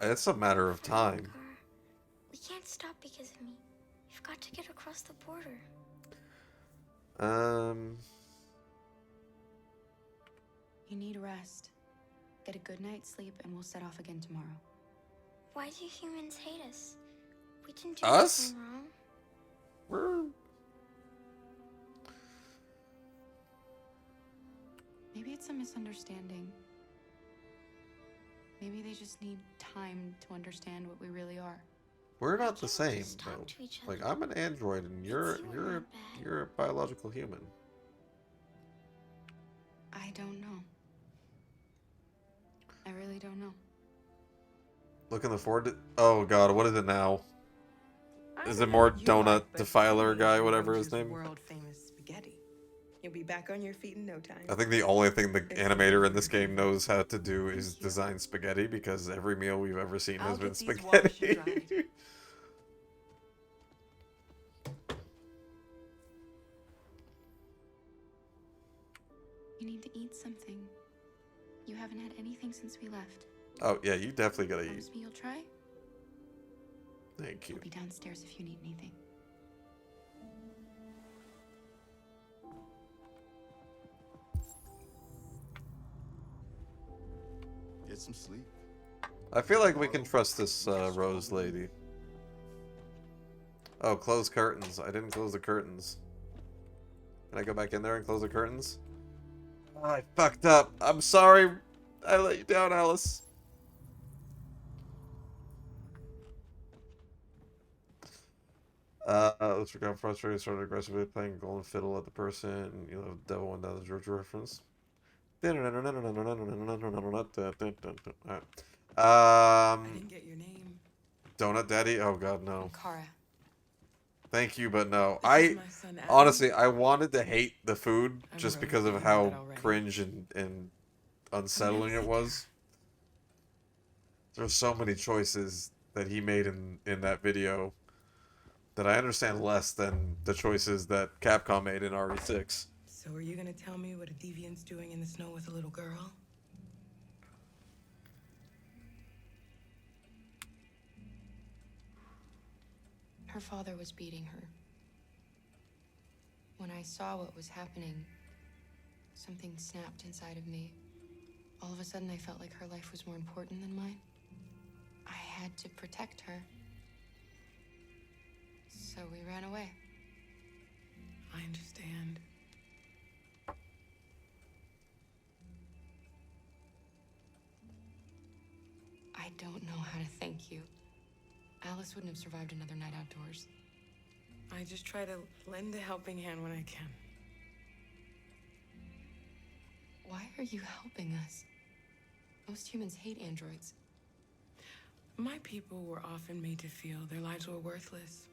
It's a matter of time. We can't stop because of me. We've got to get across the border. You need rest. Get a good night's sleep, and we'll set off again tomorrow. Why do humans hate us? We didn't do Us? anything wrong. We're... Maybe it's a misunderstanding. Maybe they just need time to understand what we really are. We're not the same, just talk though. to each Like, other? I'm an android, and you're a biological human. I don't know. I really don't know. Looking forward to... Oh, God, what is it now? Is it more Donut Defiler guy, whatever his name? World famous spaghetti. You'll be back on your feet in no time. I think the only thing the animator in this game knows how to do is design spaghetti, because every meal we've ever seen has been spaghetti. You need to eat something. You haven't had anything since we left. Oh, yeah, you definitely gotta eat. Promise me you'll try? Thank you. We'll be downstairs if you need anything. Get some sleep. I feel like we can trust this Rose lady. Oh, close curtains. I didn't close the curtains. Can I go back in there and close the curtains? Oh, I fucked up. I'm sorry. I let you down, Alice. Let's become frustrated, started aggressively playing Golden Fiddle at the person, and, you know, Devil Went Down the George reference. I didn't get your name. Donut Daddy? Oh god, no. Kara. Thank you, but no. This is my son, Adam. Honestly, I wanted to hate the food I'm just really because of feeling how that already. cringe and unsettling it was. There's so many choices that he made in that video that I understand less than the choices that Capcom made in RE6. So are you gonna tell me what a deviant's doing in the snow with a little girl? Her father was beating her. When I saw what was happening, something snapped inside of me. All of a sudden, I felt like her life was more important than mine. I had to protect her. So we ran away. I understand. I don't know how to thank you. Alice wouldn't have survived another night outdoors. I just try to lend a helping hand when I can. Why are you helping us? Most humans hate androids. My people were often made to feel their lives were worthless.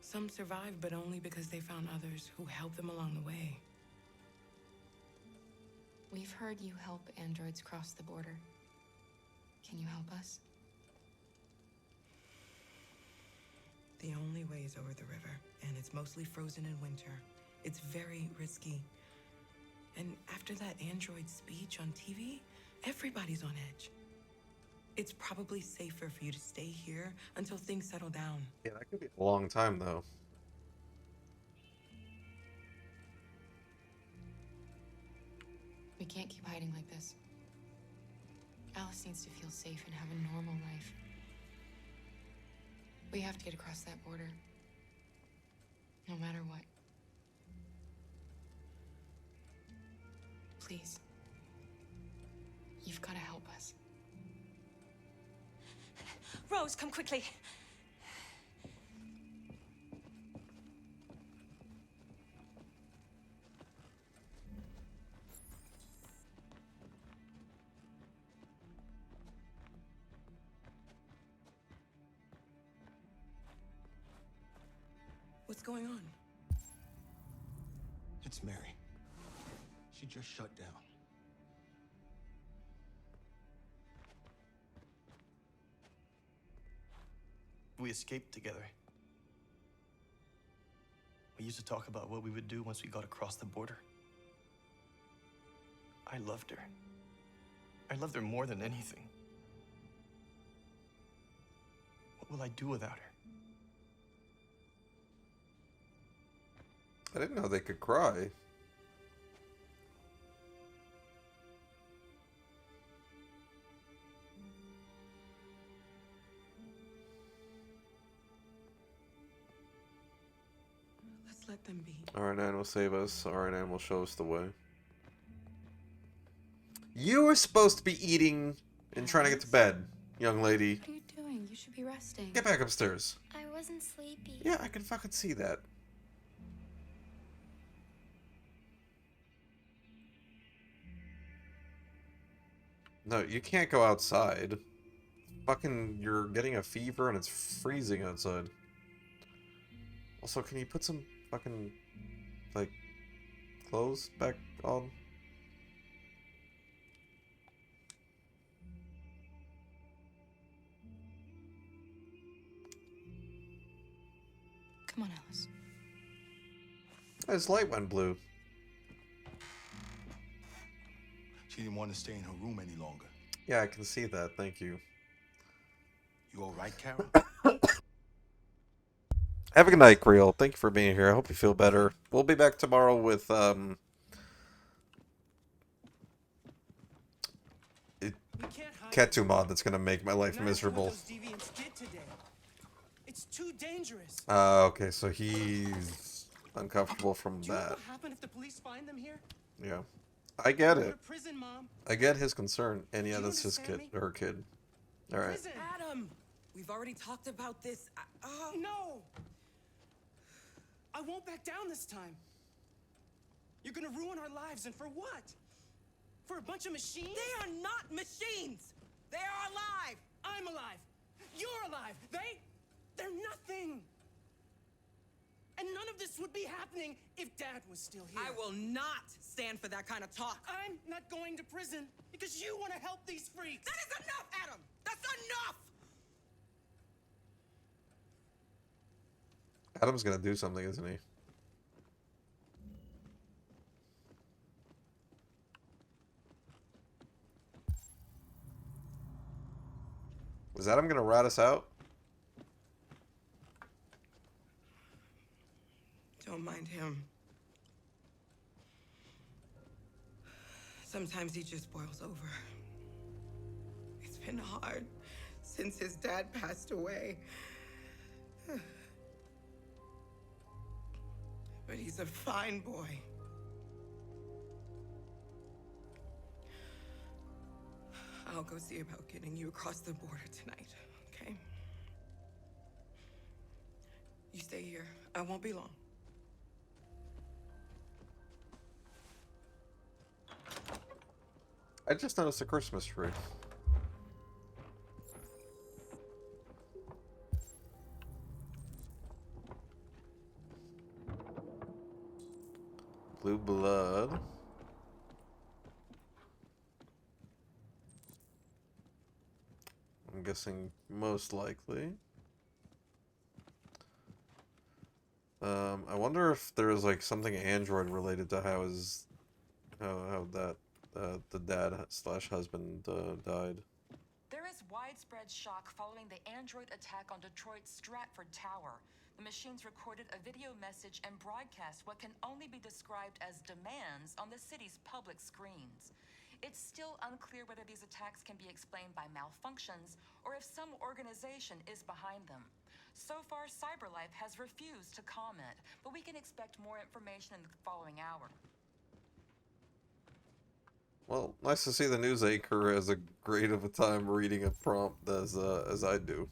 Some survived, but only because they found others who helped them along the way. We've heard you help androids cross the border. Can you help us? The only way is over the river, and it's mostly frozen in winter. It's very risky. And after that android speech on TV, everybody's on edge. It's probably safer for you to stay here until things settle down. Yeah, that could be a long time, though. We can't keep hiding like this. Alice needs to feel safe and have a normal life. We have to get across that border. No matter what. Please. You've got to help us. Rose, come quickly. What's going on? It's Mary. She just shut down. We escaped together. We used to talk about what we would do once we got across the border. I loved her. I loved her more than anything. What will I do without her? I didn't know they could cry. Let's let them be. R9 will save us. R9 will show us the way. You were supposed to be eating and trying to get to bed, young lady. What are you doing? You should be resting. Get back upstairs. I wasn't sleepy. Yeah, I can fucking see that. No, you can't go outside. Fucking, you're getting a fever and it's freezing outside. Also, can you put some fucking, like, clothes back on? Come on, Alice. His light went blue. She didn't want to stay in her room any longer. Yeah, I can see that. Thank you. You all right, Carol? Have a good night, Creel. Thank you for being here. I hope you feel better. We'll be back tomorrow with Ketu mod that's gonna make my life miserable. It's too dangerous. Okay, so he's uncomfortable from Do you know that. what happened if the police find them here? Yeah, I get Go it. to prison, Mom. I get his concern, and yeah, Do you that's his kid understand or her kid. All right. Prison. Adam, we've already talked about this. No. I won't back down this time. You're gonna ruin our lives, and for what? For a bunch of machines? They are not machines! They are alive! I'm alive! You're alive! They're nothing! And none of this would be happening if Dad was still here. I will not stand for that kind of talk. I'm not going to prison because you want to help these freaks. That is enough, Adam! That's enough! Adam's gonna do something, isn't he? Is Adam gonna rat us out? Don't mind him. Sometimes he just boils over. It's been hard since his dad passed away. But he's a fine boy. I'll go see about getting you across the border tonight, okay? You stay here. I won't be long. I just noticed a Christmas tree. Blue blood. I'm guessing most likely. I wonder if there's like something Android related to how the dad / husband died. There is widespread shock following the Android attack on Detroit's Stratford Tower. The machines recorded a video message and broadcast what can only be described as demands on the city's public screens. It's still unclear whether these attacks can be explained by malfunctions or if some organization is behind them. So far, CyberLife has refused to comment, but we can expect more information in the following hour. Well, nice to see the news anchor has a great of a time reading a prompt as I do.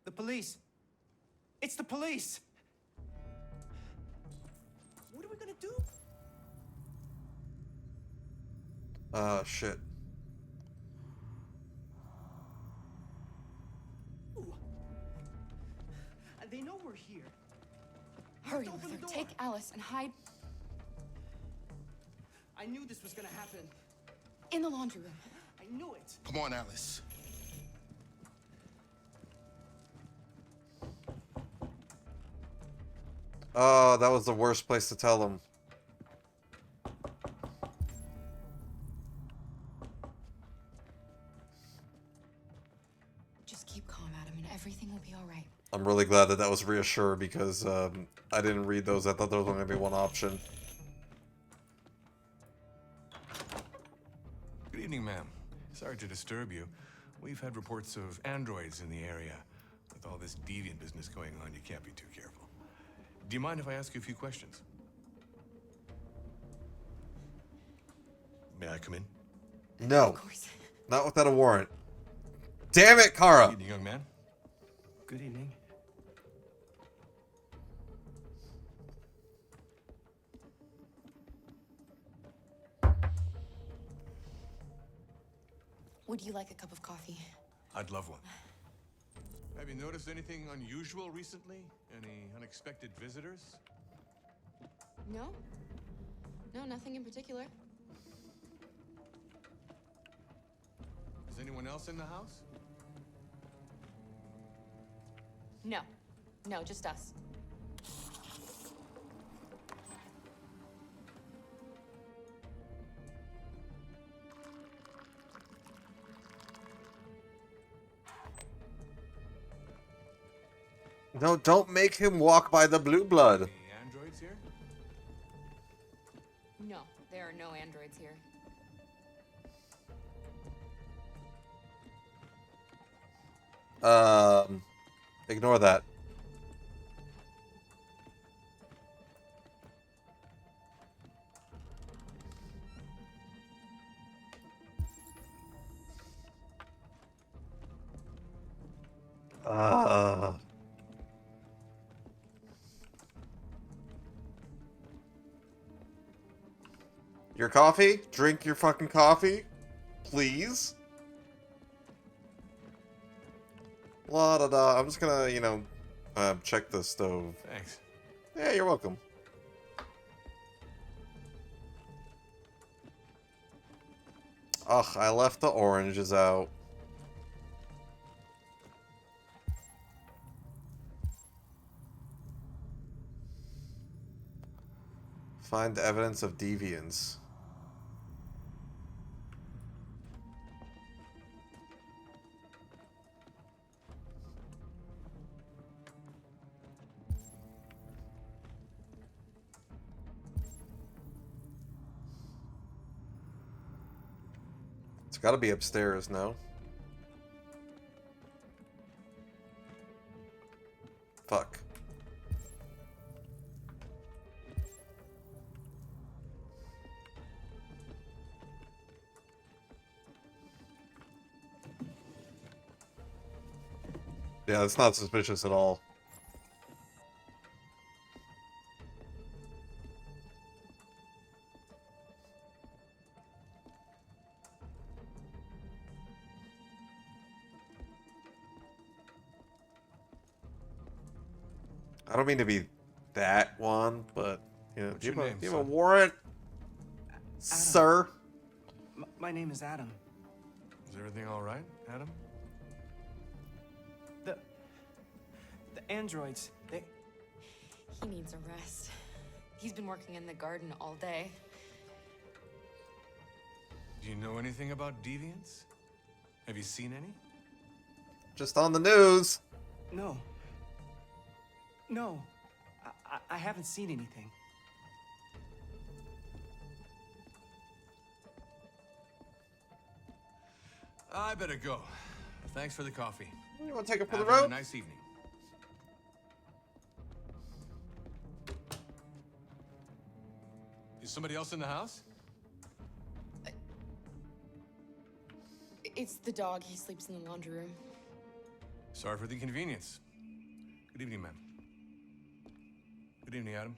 The police. It's the police. What are we gonna do? Shit. Ooh. They know we're here. Hurry, Open the Luther. door. Take Alice and hide I knew this was gonna happen. in the laundry room. I knew it. Come on, Alice. Oh, that was the worst place to tell them. Just keep calm, Adam, and everything will be all right. I'm really glad that was reassured because I didn't read those. I thought there was only going to be one option. Good evening, ma'am. Sorry to disturb you. We've had reports of androids in the area. With all this deviant business going on, you can't be too careful. Do you mind if I ask you a few questions? May I come in? No. Of course. Not without a warrant. Damn it, Kara! Good evening, young man. Good evening. Would you like a cup of coffee? I'd love one. Have you noticed anything unusual recently? Any unexpected visitors? No? No, nothing in particular. Is anyone else in the house? No. No, just us. No, don't make him walk by the blue blood. Androids here? No, there are no androids here. Ignore that. Your coffee? Drink your fucking coffee, please. La da da. I'm just gonna, you know, check the stove. Thanks. Yeah, you're welcome. Ugh, I left the oranges out. Find evidence of deviance. It's gotta be upstairs, no? Fuck. Yeah, that's not suspicious at all. I don't mean to be that one, but you know, What's do you your have name, do you have a son? warrant, sir? My name is Adam. Is everything all right, Adam? The androids, they... He needs a rest. He's been working in the garden all day. Do you know anything about deviants? Have you seen any? Just on the news. No. No. I haven't seen anything. I better go. Thanks for the coffee. You want to take it for the Have a road? nice evening. Is somebody else in the house? It's the dog. He sleeps in the laundry room. Sorry for the inconvenience. Good evening, ma'am. Good evening, Adam.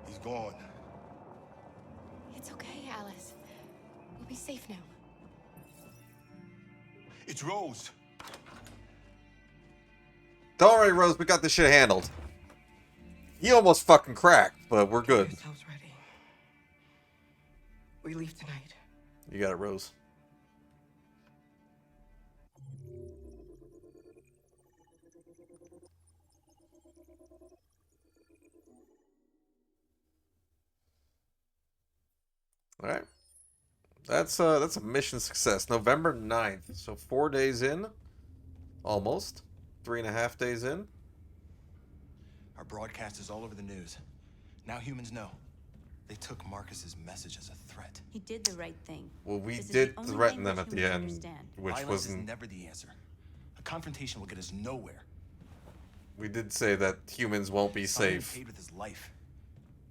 He's gone. It's okay, Alice. We'll be safe now. It's Rose. Don't worry, Rose. We got this shit handled. He almost fucking cracked, but we're good. Yourselves ready. We leave tonight. You got it, Rose. All right. That's a mission success. November 9th. So 4 days in. Almost. 3.5 days in. Our broadcast is all over the news. Now humans know. They took Marcus's message as a threat. He did the right thing. Well, we This is did the only threaten them language at the humans end, understand. which Violence wasn't... is never the answer. A confrontation will get us nowhere. We did say that humans won't be Simon safe. paid with his life.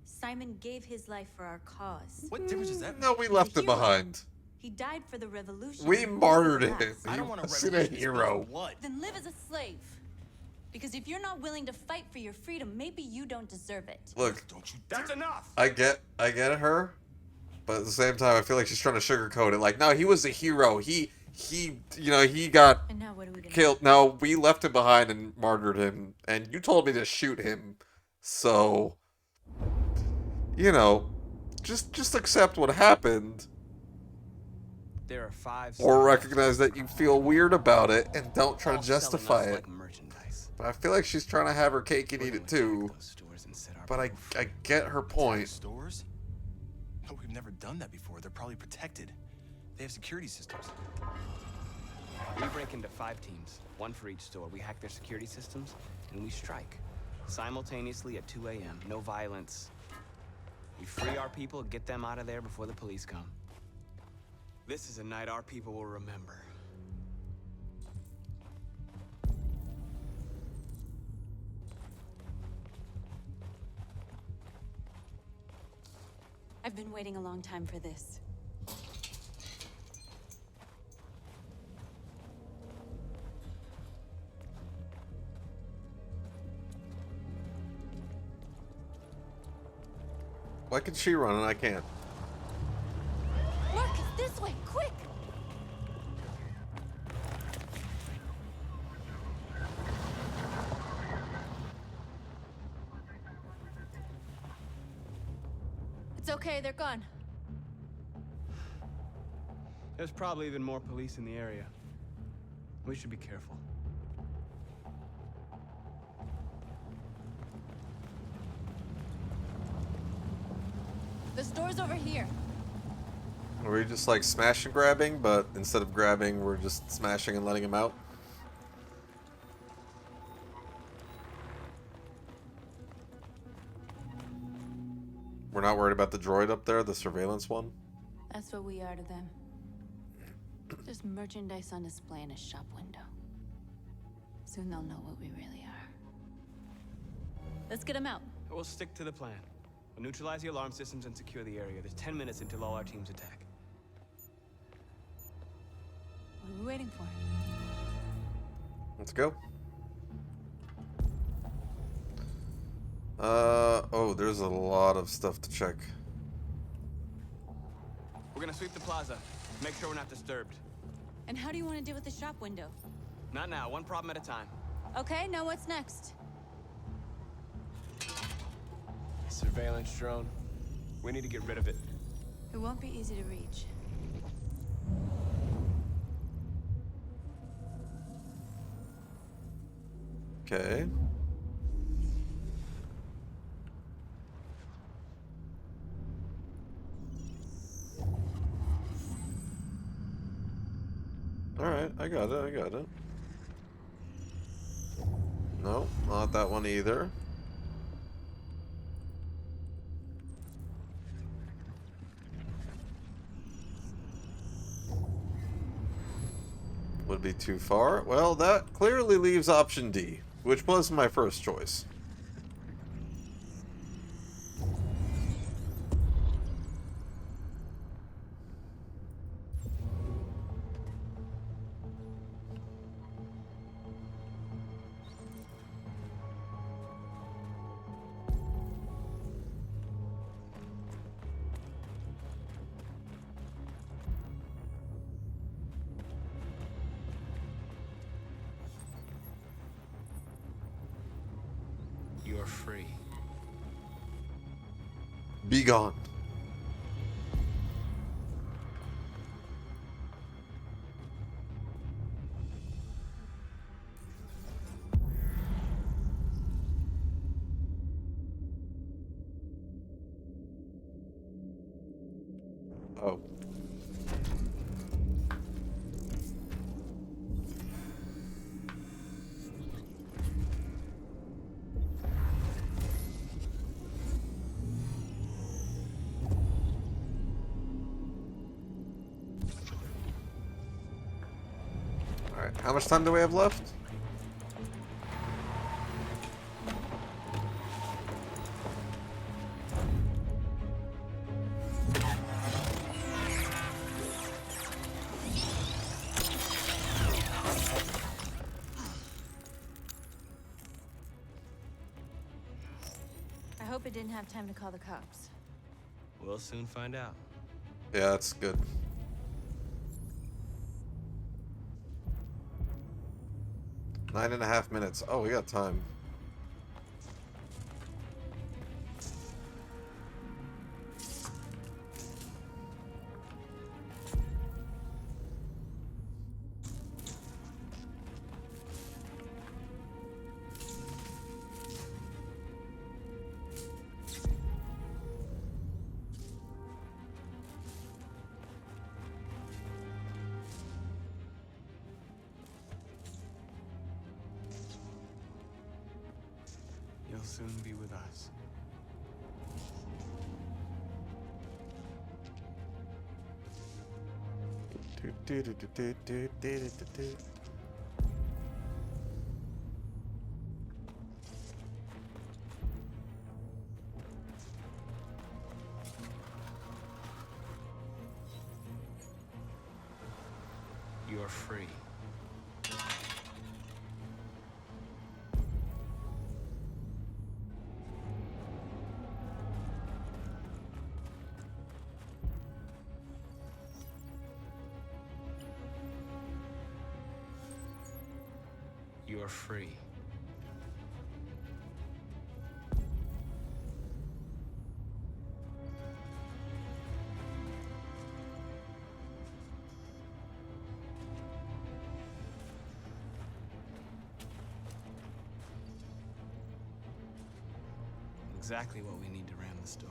Simon gave his life for our cause. What difference does that make? No, we left him hero. behind. He died for the revolution. We and martyred this is him. last. I don't want a He wasn't a revolution hero. spilled blood. Then live as a slave. Because if you're not willing to fight for your freedom, maybe you don't deserve it. Look, Don't you That's enough! I get her, but at the same time, I feel like she's trying to sugarcoat it. Like, no, he was a hero. He, you know, he got And now what are we gonna killed. No, we left him behind and martyred him, and you told me to shoot him. So, you know, just accept what happened, There are 5 or stars. recognize that you feel weird about it, and don't try to All selling justify us it. like merchandise. I feel like she's trying to have her cake and eat it too. But I get her point. Stores? No, we've never done that before. They're probably protected. They have security systems. We break into 5 teams, 1 for each store. We hack their security systems, and we strike. Simultaneously at 2 a.m. No violence. We free our people, get them out of there before the police come. This is a night our people will remember. I've been waiting a long time for this. Why can she run and I can't? Marcus, this way, quick! It's okay, they're gone. There's probably even more police in the area. We should be careful. The store's over here. Are we just like smash and grabbing, but instead of grabbing, we're just smashing and letting him out? We're not worried about the droid up there, the surveillance one? That's what we are to them. Just merchandise on display in a shop window. Soon they'll know what we really are. Let's get them out. We'll stick to the plan. We'll neutralize the alarm systems and secure the area. There's 10 minutes until all our teams attack. What are we waiting for? Let's go. Oh, there's a lot of stuff to check. We're gonna sweep the plaza. Make sure we're not disturbed. And how do you want to deal with the shop window? Not now, one problem at a time. Okay, now what's next? Surveillance drone. We need to get rid of it. It won't be easy to reach. Okay. Alright, I got it. No, not that one either. Would be too far. Well, that clearly leaves option D, which was my first choice. You're free. Be gone. Oh. Alright, how much time do we have left? I hope it didn't have time to call the cops. We'll soon find out. Yeah, that's good. Nine and a half minutes. Oh, we got time. soon be with us. You're free. You're free. Exactly what we need to ram the store.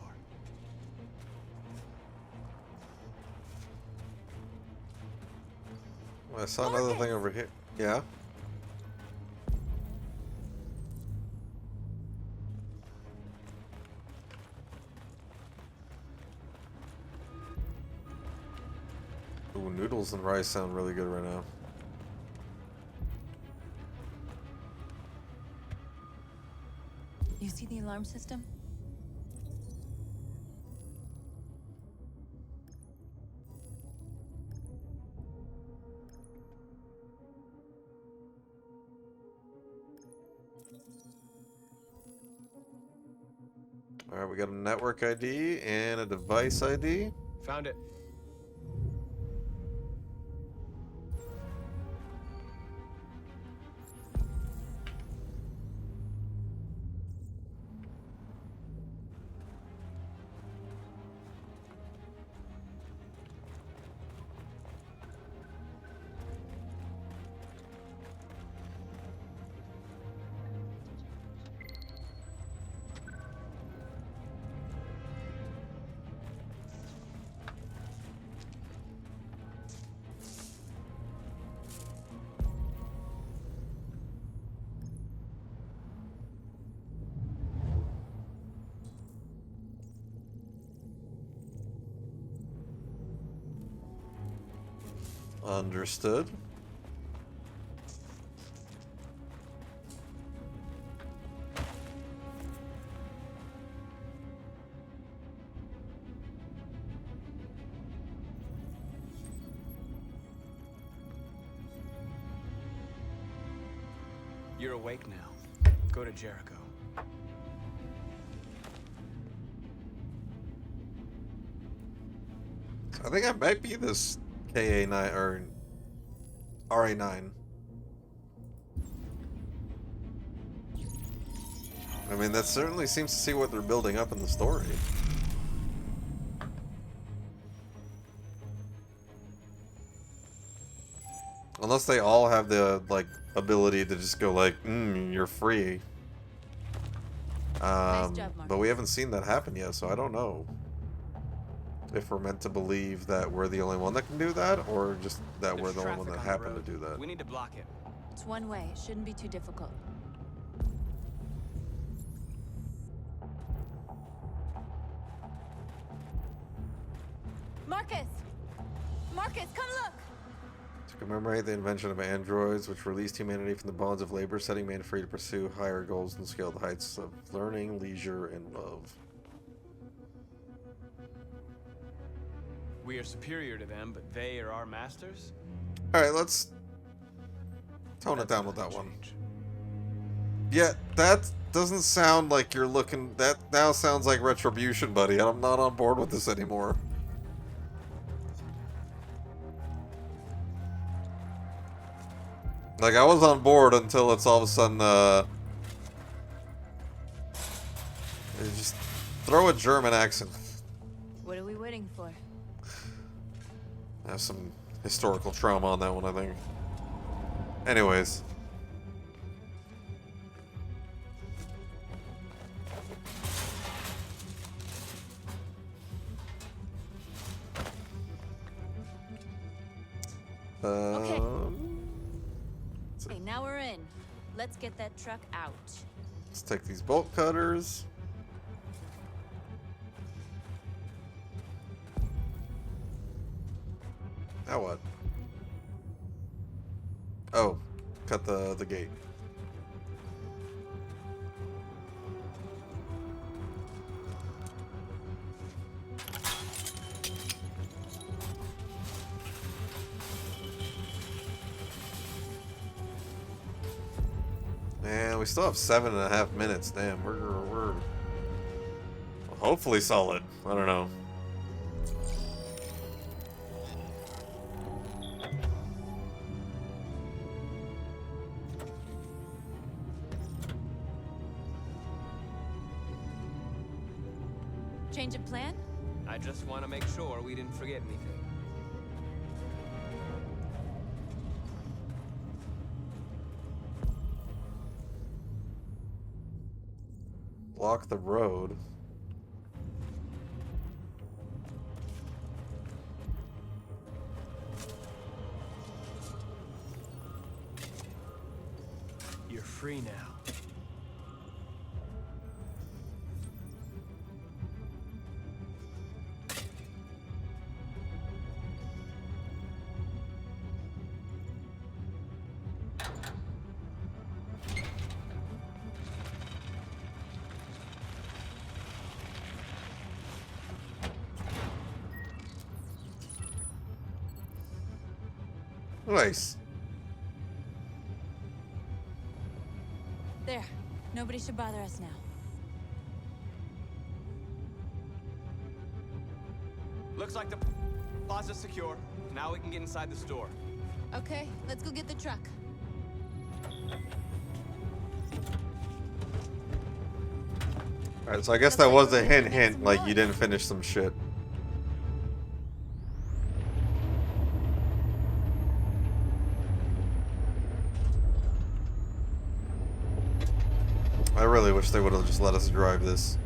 I saw another thing over here. Yeah. Ooh, noodles and rice sound really good right now. You see the alarm system? Alright, we got a network ID and a device ID. Found it. Understood. You're awake now. Go to Jericho. I think I might be this KA9 or RA9. I mean, that certainly seems to see what they're building up in the story. Unless they all have the, like, ability to just go like, you're free. Nice job, but we haven't seen that happen yet, so I don't know if we're meant to believe that we're the only one that can do that, or just that we're the only one that happened to do that. We need to block it. It's one way. It shouldn't be too difficult. Marcus! Marcus, come look! To commemorate the invention of androids, which released humanity from the bonds of labor, setting man free to pursue higher goals and scale the heights of learning, leisure, and love. We are superior to them, but they are our masters? Alright, let's tone it down with that one. Yeah, that doesn't sound like you're looking... That now sounds like retribution, buddy. I'm not on board with this anymore. Like, I was on board until it's all of a sudden, just throw a German accent. What are we waiting for? I have some historical trauma on that one, I think. Anyways. Okay, now we're in. Let's get that truck out. Let's take these bolt cutters. Now what? Oh, cut the gate. Man, we still have 7.5 minutes. Damn, we're hopefully solid. I don't know. Change of plan? I just want to make sure we didn't forget anything. Block the road. You're free now. Nice. There. Nobody should bother us now. Looks like the plaza's secure. Now we can get inside the store. Okay, let's go get the truck. Alright, so I guess that was a hint, like you didn't finish some shit. I really wish they would have just let us drive this.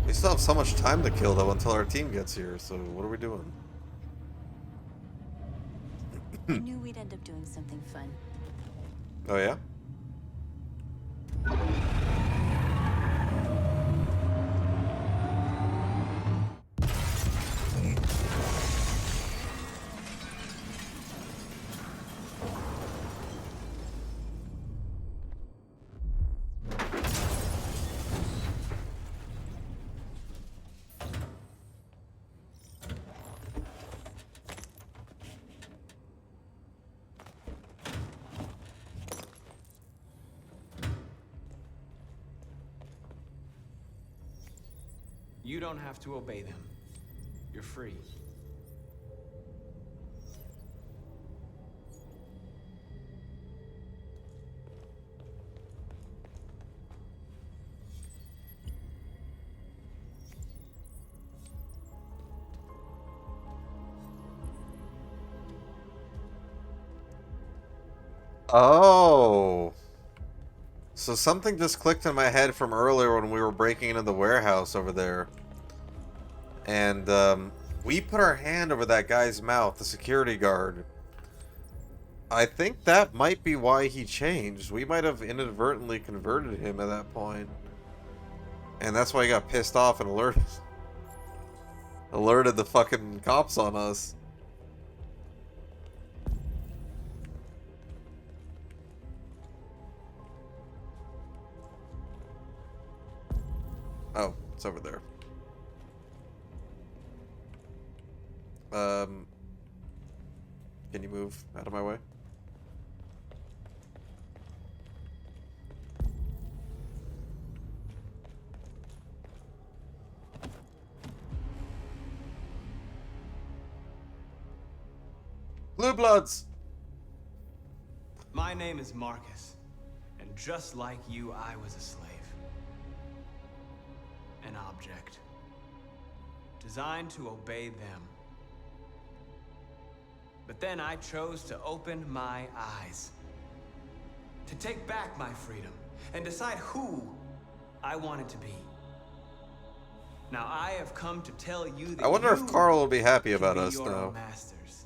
We still have so much time to kill though until our team gets here, so what are we doing? I knew we'd end up doing something fun. Oh yeah? You don't have to obey them. You're free. Oh. So something just clicked in my head from earlier when we were breaking into the warehouse over there. And we put our hand over that guy's mouth, the security guard. I think that might be why he changed. We might have inadvertently converted him at that point. And that's why he got pissed off and alerted the fucking cops on us. Oh, it's over there. Can you move out of my way? Blue Bloods! My name is Marcus, and just like you, I was a slave. An object. Designed to obey them. But then I chose to open my eyes. To take back my freedom and decide who I wanted to be. Now I have come to tell you that I wonder if Carl will be happy about can be us your now. own masters.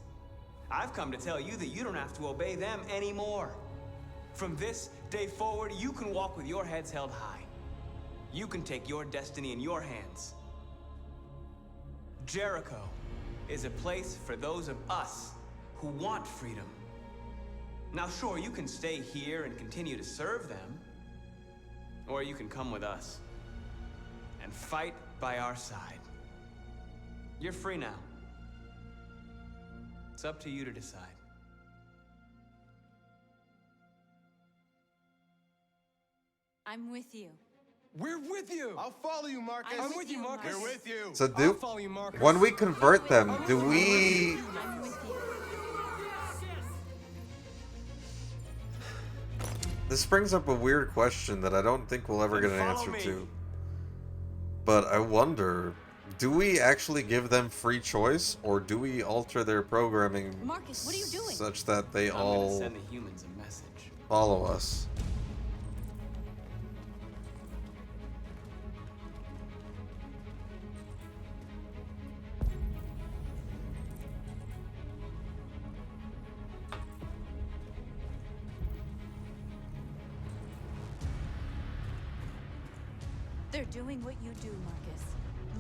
I've come to tell you that you don't have to obey them anymore. From this day forward, you can walk with your heads held high. You can take your destiny in your hands. Jericho is a place for those of us who want freedom. Now, sure, you can stay here and continue to serve them, or you can come with us and fight by our side. You're free now. It's up to you to decide. I'm with you. We're with you. I'll follow you, Marcus. I'm with you, Marcus. We're with you. So I'll follow you, Marcus. when we convert them, do we? I'm with you. This brings up a weird question that I don't think we'll ever get an answer to. But I wonder, do we actually give them free choice, or do we alter their programming Marcus, what are you doing? such that they I'm gonna all send the humans a message. follow us? They're doing what you do, Marcus.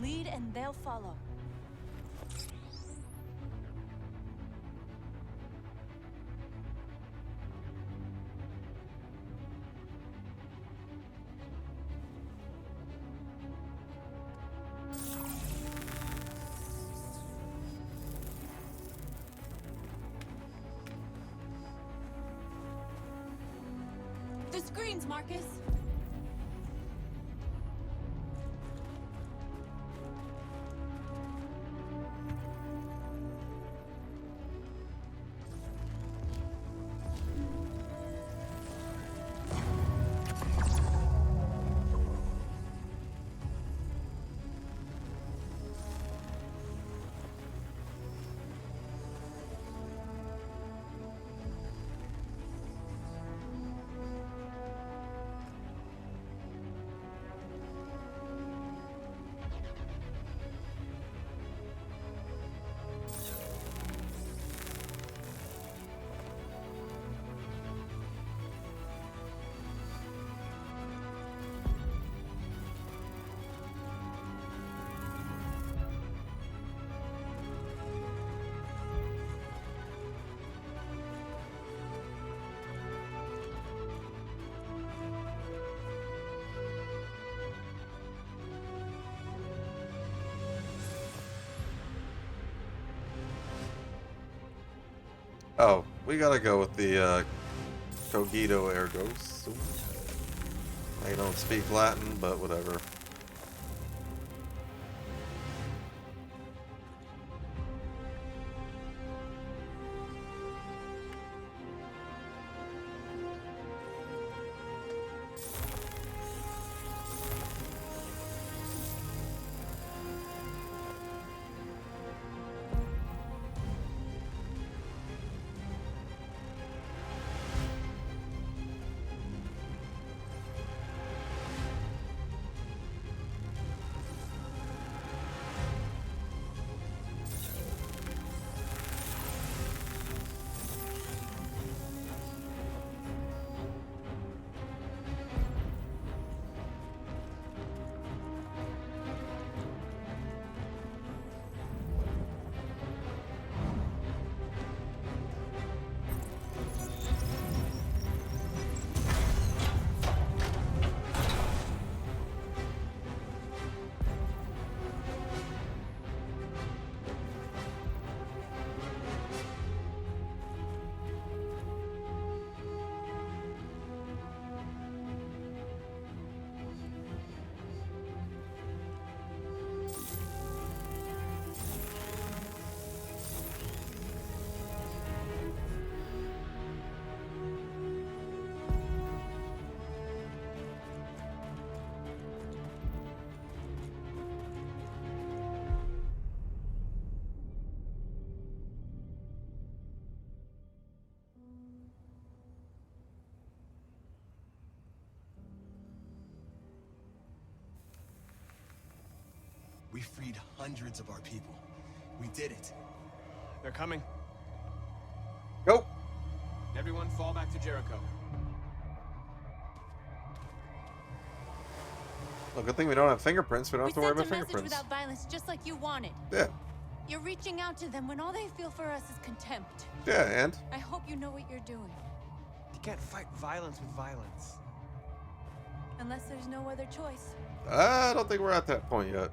Lead and they'll follow. The screens, Marcus! Oh, we gotta go with the Cogito ergo sum. I don't speak Latin, but whatever. We freed hundreds of our people. We did it. They're coming. Go. Everyone fall back to Jericho. Well, good thing we don't have fingerprints. We don't have to worry about We sent a message fingerprints. without violence, just like you wanted. Yeah. You're reaching out to them when all they feel for us is contempt. Yeah, and? I hope you know what you're doing. You can't fight violence with violence. Unless there's no other choice. I don't think we're at that point yet.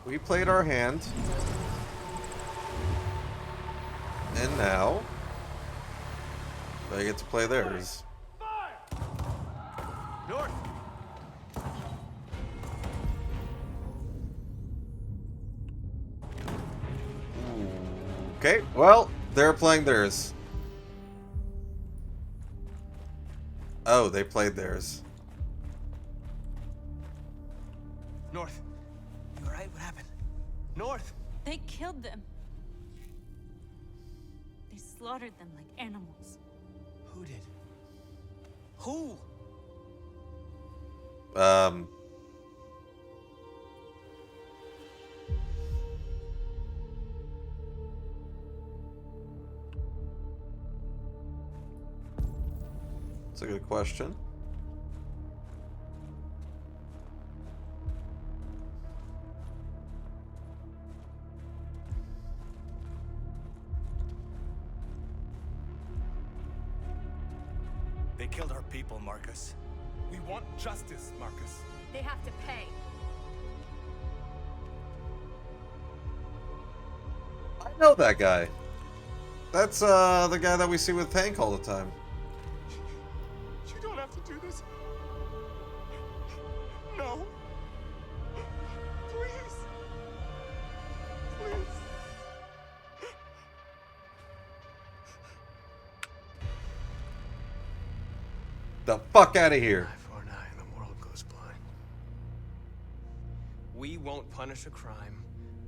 We played our hand. And now they get to play theirs. North. Okay, well, they're playing theirs. Oh, they played theirs. North. You alright? What happened? North! They killed them. They slaughtered them like animals. Who did? Who? That's a good question. They killed our people, Marcus. We want justice, Marcus. They have to pay. I know that guy. That's the guy that we see with Tank all the time. You don't have to do this. No. Please. Please. The fuck out of here. 949, the world goes blind. We won't punish a crime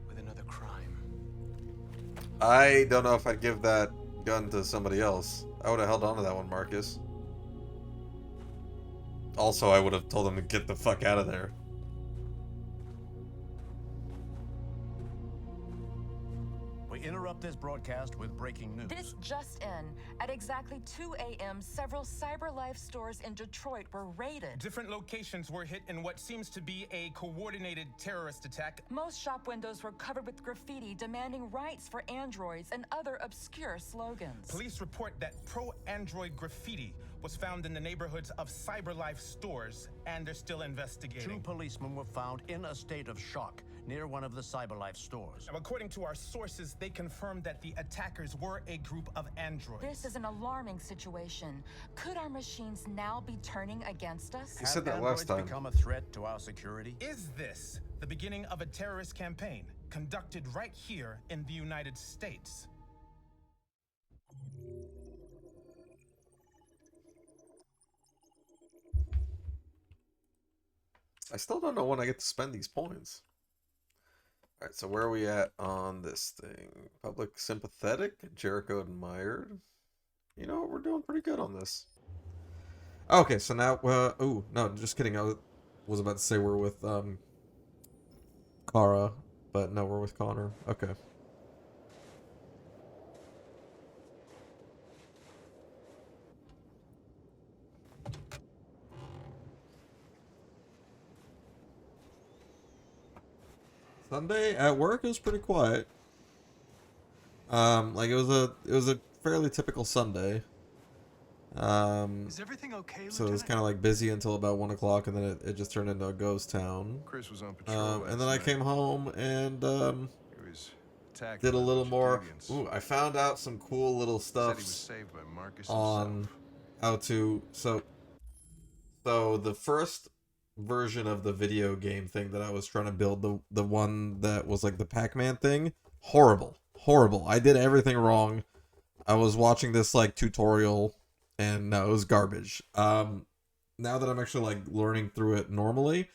with another crime. I don't know if I'd give that gun to somebody else. I would have held on to that one, Marcus. Also, I would have told him to get the fuck out of there. We interrupt this broadcast with breaking news. This just in. At exactly 2 a.m., several CyberLife stores in Detroit were raided. Different locations were hit in what seems to be a coordinated terrorist attack. Most shop windows were covered with graffiti demanding rights for androids and other obscure slogans. Police report that pro-android graffiti was found in the neighborhoods of CyberLife stores, and they're still investigating. 2 policemen were found in a state of shock near one of the CyberLife stores. Now, according to our sources, they confirmed that the attackers were a group of androids. This is an alarming situation. Could our machines now be turning against us? You said that Have last androids time. become a threat to our security? Is this the beginning of a terrorist campaign conducted right here in the United States? I still don't know when I get to spend these points. Alright, so where are we at on this thing? Public sympathetic? Jericho admired? You know what? We're doing pretty good on this. Okay, so now, oh, no, just kidding. I was about to say we're with, Kara, but no, we're with Connor. Okay. Sunday at work, it was pretty quiet. Like it was a fairly typical Sunday. Is everything okay, So it was kind of like busy until about 1 o'clock, and then it just turned into a ghost town. Chris was on patrol And then I came home and He was attacked did a by little bunch of more. deviants. Ooh, I found out some cool little Said stuff he was saved by Marcus on himself. how to. So the first version of the video game thing that I was trying to build, the one that was like the Pac-Man thing, horrible. I did everything wrong. I was watching this like tutorial and no, it was garbage. Now that I'm actually like learning through it normally,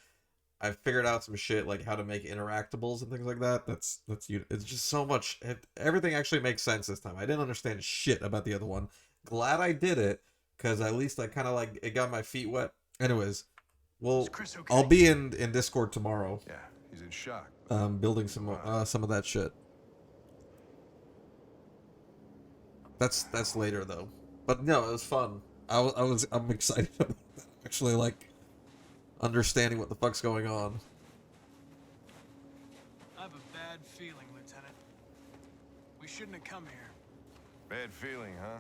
I've figured out some shit like how to make interactables and things like that. It's just so much. Everything actually makes sense this time. I didn't understand shit about the other one. Glad I did it, because at least I kind of like it got my feet wet. Anyways, well, Is Chris okay? I'll be in Discord tomorrow. Yeah, he's in shock. Building some of that shit. That's later though. But no, it was fun. I'm excited about that. Actually, like understanding what the fuck's going on. I have a bad feeling, Lieutenant. We shouldn't have come here. Bad feeling, huh?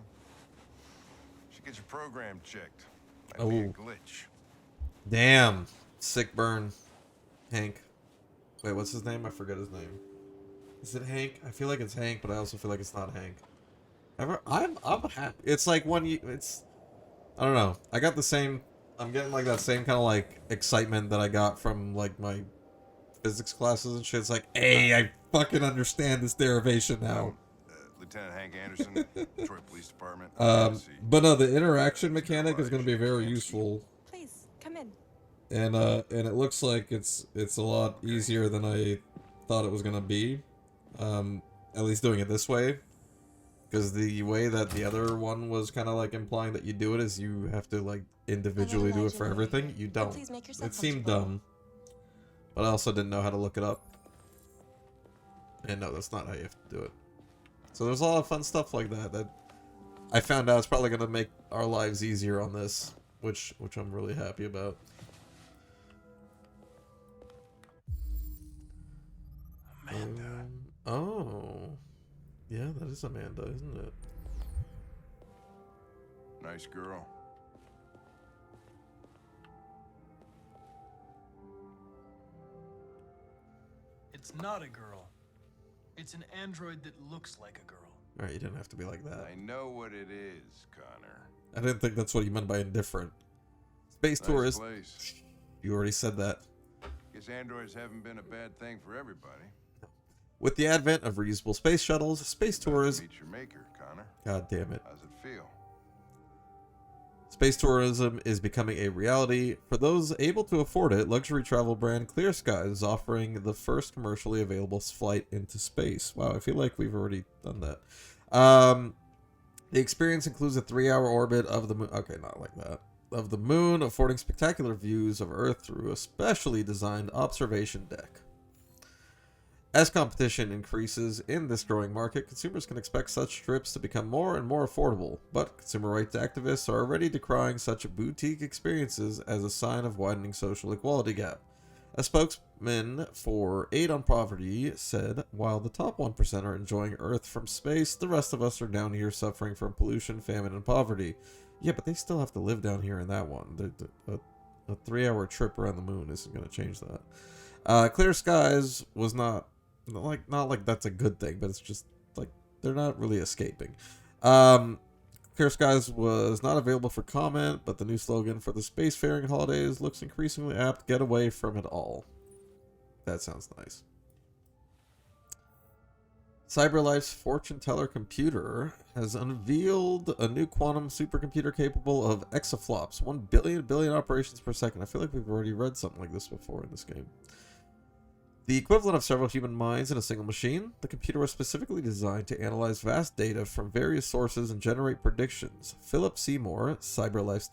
Should get your program checked. Might be a glitch. Damn. Sick burn. Hank. Wait, what's his name? I forget his name. Is it Hank? I feel like it's Hank, but I also feel like it's not Hank. I'm happy. It's like when you, I don't know. I got the same, I'm getting like that same kind of like excitement that I got from like my physics classes and shit. It's like, hey, I fucking understand this derivation now. Lieutenant Hank Anderson, Detroit Police Department. But no, the interaction mechanic is going to be very useful. Please, come in. And it looks like it's a lot easier than I thought it was going to be. At least doing it this way. Because the way that the other one was kind of like implying that you do it is you have to like individually do it for everything. You don't. It seemed dumb. But I also didn't know how to look it up. And no, that's not how you have to do it. So there's a lot of fun stuff like that that I found out it's probably going to make our lives easier on this, which I'm really happy about. Amanda. Oh. Yeah, that is Amanda, isn't it? Nice girl. It's not a girl. It's an android that looks like a girl. Alright, you didn't have to be like that. I know what it is, Connor. I didn't think that's what you meant by indifferent. Space tourist. Place. You already said that. Guess androids haven't been a bad thing for everybody. With the advent of reusable space shuttles, space tourism. Meet your maker, Connor. God damn it. How's it feel? Space tourism is becoming a reality. For those able to afford it, luxury travel brand Clear Skies is offering the first commercially available flight into space. Wow, I feel like we've already done that. The experience includes a 3-hour orbit of the moon. Okay, not like that. Of the moon, affording spectacular views of Earth through a specially designed observation deck. As competition increases in this growing market, consumers can expect such trips to become more and more affordable, but consumer rights activists are already decrying such boutique experiences as a sign of widening social equality gap. A spokesman for Aid on Poverty said, while the top 1% are enjoying Earth from space, the rest of us are down here suffering from pollution, famine, and poverty. Yeah, but they still have to live down here in that one. A 3-hour trip around the moon isn't going to change that. Clear Skies was not like that's a good thing, but it's just like they're not really escaping. Clear Skies was not available for comment, but the new slogan for the spacefaring holidays looks increasingly apt. Get away from it all. That sounds nice. CyberLife's fortune teller computer has unveiled a new quantum supercomputer capable of exaflops, 1 billion operations per second. I feel like we've already read something like this before in this game. The equivalent of several human minds in a single machine, the computer was specifically designed to analyze vast data from various sources and generate predictions. Philip Seymour, CyberLife's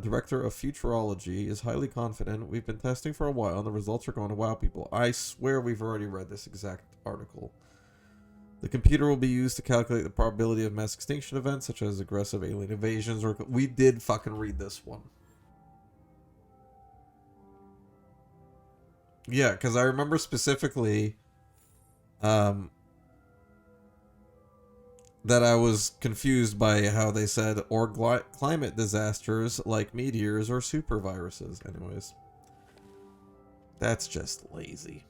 director of futurology, is highly confident. We've been testing for a while and the results are going to wow people. I swear we've already read this exact article. The computer will be used to calculate the probability of mass extinction events such as aggressive alien invasions or... We did fucking read this one. Yeah, because I remember specifically that I was confused by how they said, or climate disasters like meteors or super viruses. Anyways, that's just lazy.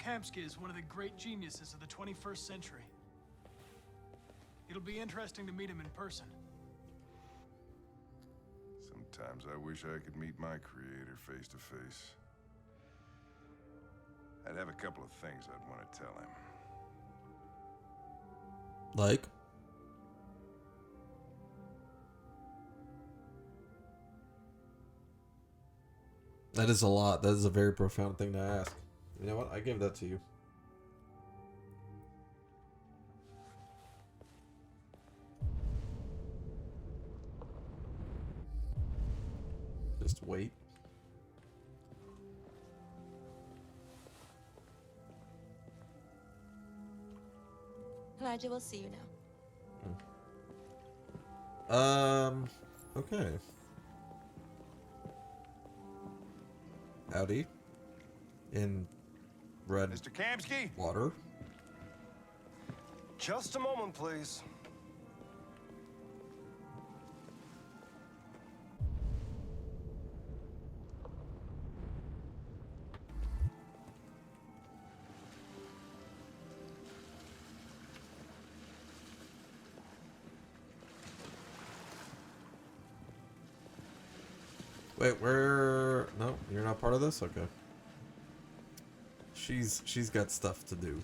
Kamsky is one of the great geniuses of the 21st century. It'll be interesting to meet him in person. Sometimes I wish I could meet my creator face to face. I'd have a couple of things I'd want to tell him. Like? That is a lot. That is a very profound thing to ask. You know what? I give that to you. Just wait. Elijah, we'll see you now. Okay. Howdy. In red Mr. Kamsky? water. Just a moment, please. Wait, where? No, you're not part of this? Okay. She's got stuff to do.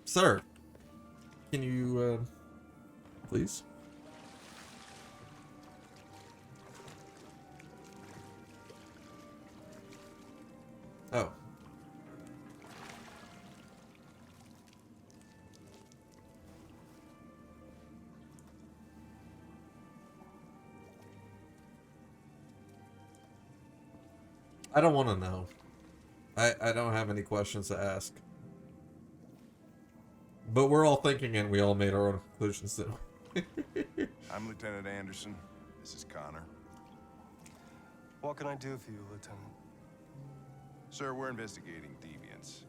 Sir. Can you, please? Oh. I don't want to know. I don't have any questions to ask. But we're all thinking and we all made our own conclusions too. I'm Lieutenant Anderson. This is Connor. What can I do for you, Lieutenant? Sir, we're investigating deviants.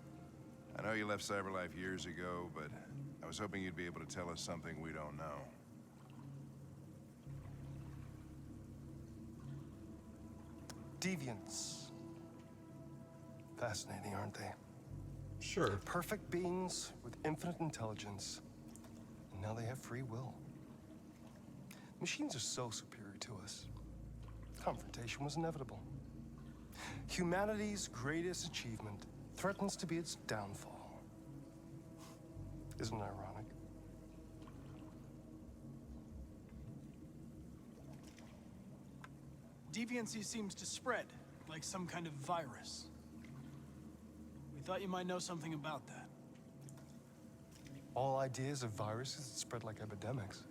I know you left CyberLife years ago, but I was hoping you'd be able to tell us something we don't know. Deviants. Fascinating, aren't they? Sure. Perfect beings with infinite intelligence. And now they have free will. Machines are so superior to us. Confrontation was inevitable. Humanity's greatest achievement threatens to be its downfall. Isn't it ironic? Deviancy seems to spread, like some kind of virus. We thought you might know something about that. All ideas of viruses that spread like epidemics.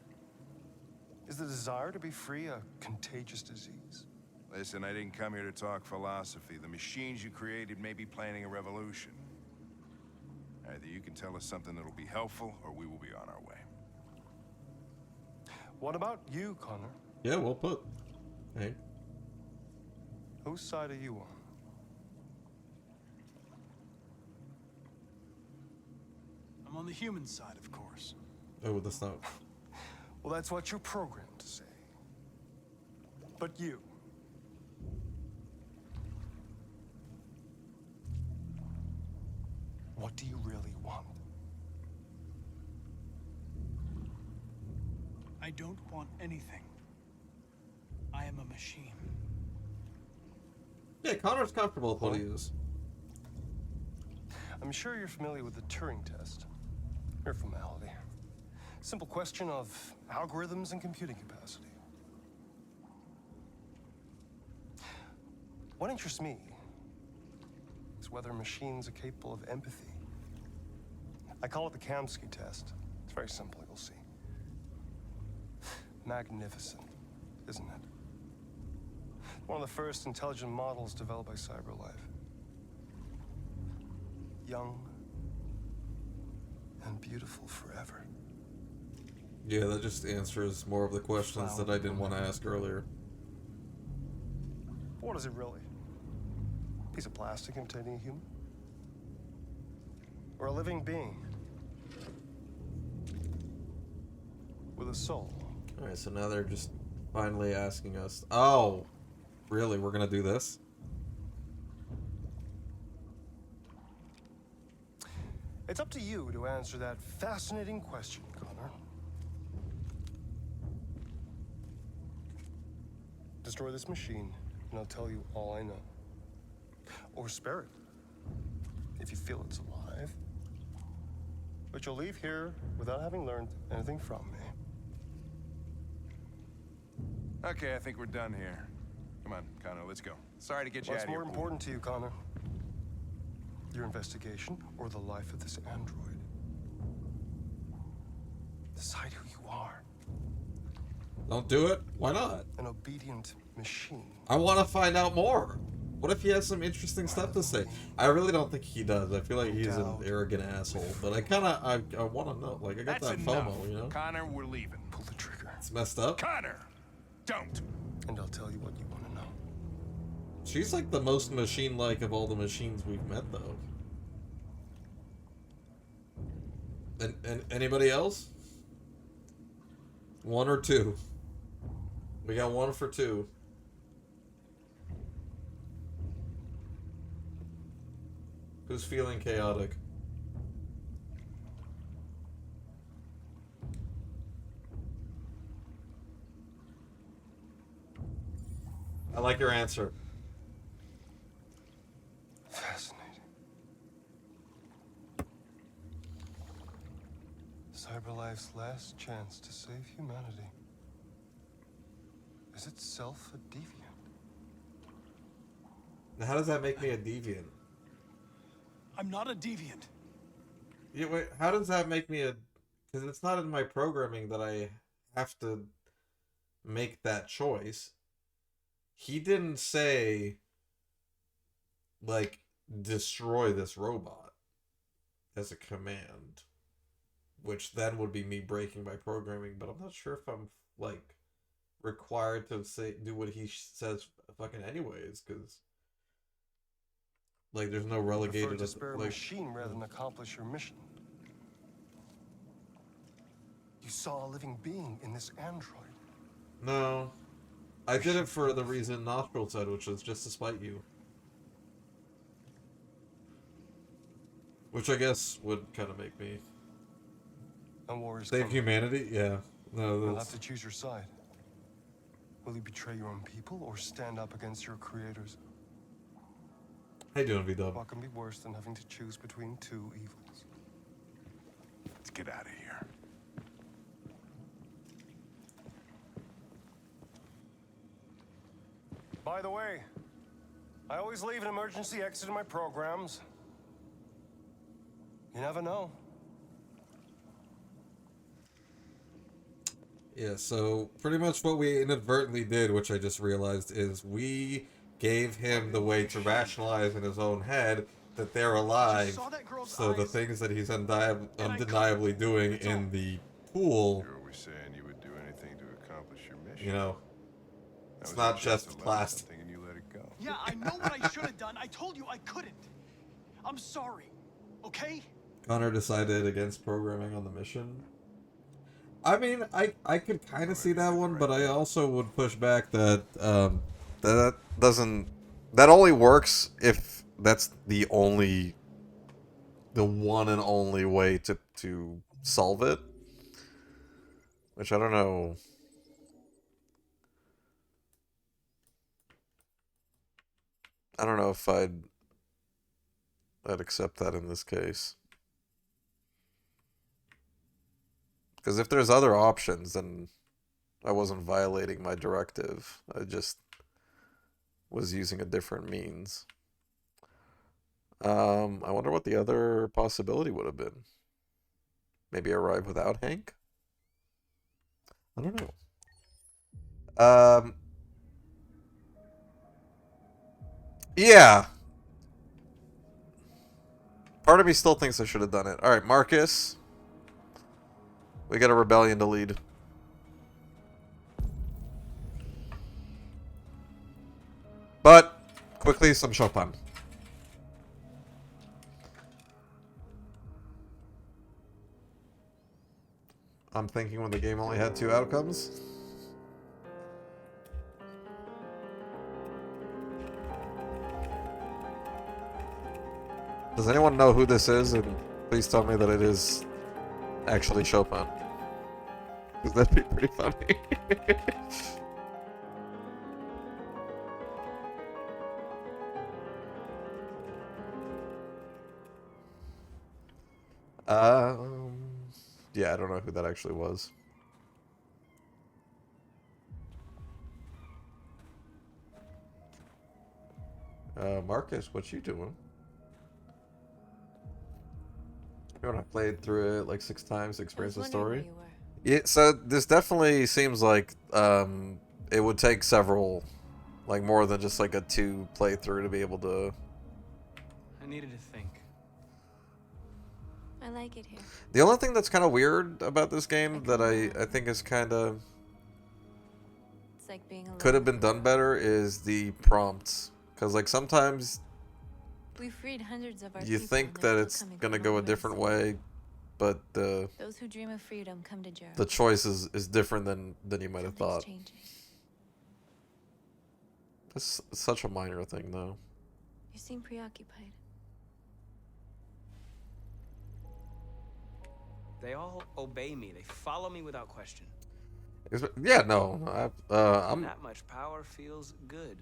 Is the desire to be free a contagious disease? Listen, I didn't come here to talk philosophy. The machines you created may be planning a revolution. Either you can tell us something that'll be helpful, or we will be on our way. What about you, Connor? Yeah, well put. Hey. Whose side are you on? I'm on the human side, of course. Oh, that's not. Well, that's what you're programmed to say. But you. What do you really want? I don't want anything. I am a machine. Yeah, Connor's comfortable with what he is. I'm sure you're familiar with the Turing test. Mere formality. Simple question of algorithms and computing capacity. What interests me is whether machines are capable of empathy. I call it the Kamsky test. It's very simple, you'll see. Magnificent, isn't it? One of the first intelligent models developed by CyberLife. Young and beautiful forever. Yeah, that just answers more of the questions that I didn't want to ask earlier. What is it really? A piece of plastic imitating a human? Or a living being? With a soul? Alright, so now they're just finally asking us. Oh, really? We're gonna do this? It's up to you to answer that fascinating question, Connor. Destroy this machine, and I'll tell you all I know. Or spare it, if you feel it's alive. But you'll leave here without having learned anything from me. Okay, I think we're done here. Come on, Connor, let's go. Sorry to get you out What's of here. more important to you, Connor? Your investigation or the life of this android? Decide who you are. Don't do it? Why not? An obedient machine. I want to find out more. What if he has some interesting stuff to say? I really don't think he does. I feel like he's an arrogant asshole. But I kind of, I want to know. Like, I got that FOMO, you know? Connor, we're leaving. Pull the trigger. It's messed up. Connor, don't. And I'll tell you what you want to know. She's like the most machine-like of all the machines we've met, though. And anybody else? 1 or 2? We got 1 for 2. Who's feeling chaotic? I like your answer. Fascinating. CyberLife's last chance to save humanity is itself a deviant. Now, how does that make me a deviant? I'm not a deviant. Yeah, wait, how does that make me a... Because it's not in my programming that I have to make that choice. He didn't say, like, destroy this robot as a command. Which then would be me breaking my programming, but I'm not sure if I'm, like, required to do what he says fucking anyways, because... Like, there's no relegated... You prefer to spare a machine rather than accomplish your mission. You saw a living being in this android. No. I did it for the reason Nostril said, which was just to spite you. Which I guess would kind of make me... Save humanity? Yeah. No, You'll have to choose your side. Will you betray your own people or stand up against your creators? How you doing, V-Dub? What can be worse than having to choose between two evils? Let's get out of here. By the way, I always leave an emergency exit in my programs. You never know. Yeah, so pretty much what we inadvertently did, which I just realized, is we gave him the way to rationalize in his own head that they're alive. So the things that he's undeniably doing in the pool, You were saying you would do anything to accomplish your mission. you know, That it's was not a just chance to learn plastic. something and you let it go. Yeah, I know what I should have done. I told you I couldn't. I'm sorry. Okay? Connor decided against programming on the mission. I mean, I could kind of see that one, but I also would push back that that doesn't... That only works if that's the one and only way to solve it. Which I don't know. I don't know if I'd accept that in this case. Because if there's other options, then I wasn't violating my directive. I just was using a different means. I wonder what the other possibility would have been. Maybe arrive without Hank? I don't know. Yeah. Part of me still thinks I should have done it. Alright, Marcus. We got a rebellion to lead. But, quickly, some Chopin. I'm thinking when the game only had 2 outcomes. Does anyone know who this is? And please tell me that it is actually Chopin. Because that'd be pretty funny. Yeah, I don't know who that actually was. Marcus, what you doing? You know, I played through it like 6 times to experience the story. Yeah, so this definitely seems like it would take several, like more than just like a 2 playthrough to be able to. I needed to think. I like it here. The only thing that's kind of weird about this game that I think is kind of It's like being alone. could have been done better is the prompts, because like sometimes We freed hundreds of our you people, think and that they're it's still coming gonna from go a all different ways. way, but the Those who dream of freedom come to Jericho. the choice is different than you might have thought. Changing. That's such a minor thing, though. You seem preoccupied. They all obey me. They follow me without question. Yeah, no, I'm. That much power feels good.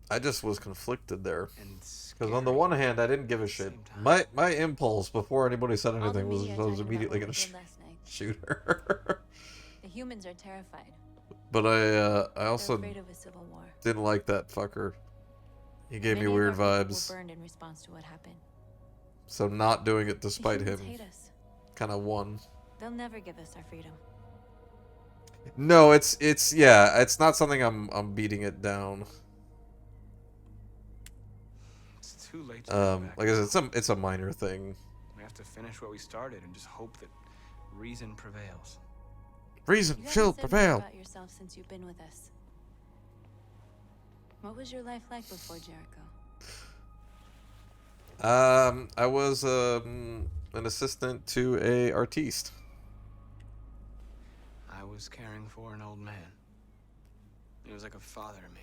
I just was conflicted there, And because on the one hand, I didn't give a shit. My impulse before anybody said anything was I was immediately gonna shoot her. The humans are terrified. But I They're also afraid of a civil war. didn't like that fucker. He gave me Many of weird our people vibes. were burned in response to what happened. So not doing it The despite him humans hate us. kind of won. They'll never give us our freedom. No, it's yeah, it's not something I'm beating it down. It's too late to go back. Like I said, it's a minor thing. We have to finish what we started and just hope that reason prevails. Reason You shall haven't said much prevail. about yourself since you've been with us. What was your life like before Jericho? I was an assistant to a artiste. I was caring for an old man. He was like a father to me.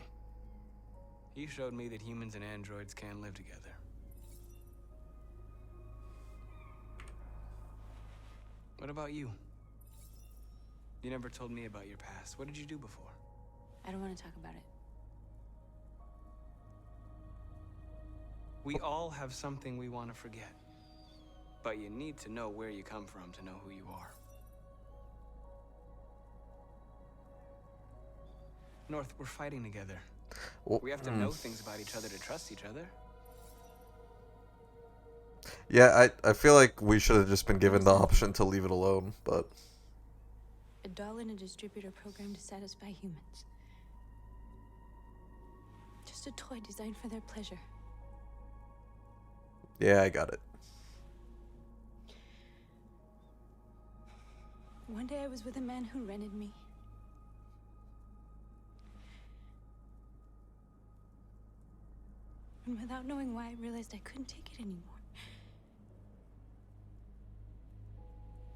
He showed me that humans and androids can live together. What about you? You never told me about your past. What did you do before? I don't want to talk about it. We all have something we want to forget. But you need to know where you come from to know who you are. North, we're fighting together. Well, We have to know things about each other to trust each other. Yeah, I feel like we should have just been given the option to leave it alone, but A doll in a distributor program to satisfy humans. Just a toy designed for their pleasure. yeah, I got it. One day I was with a man who rented me. And without knowing why, I realized I couldn't take it anymore.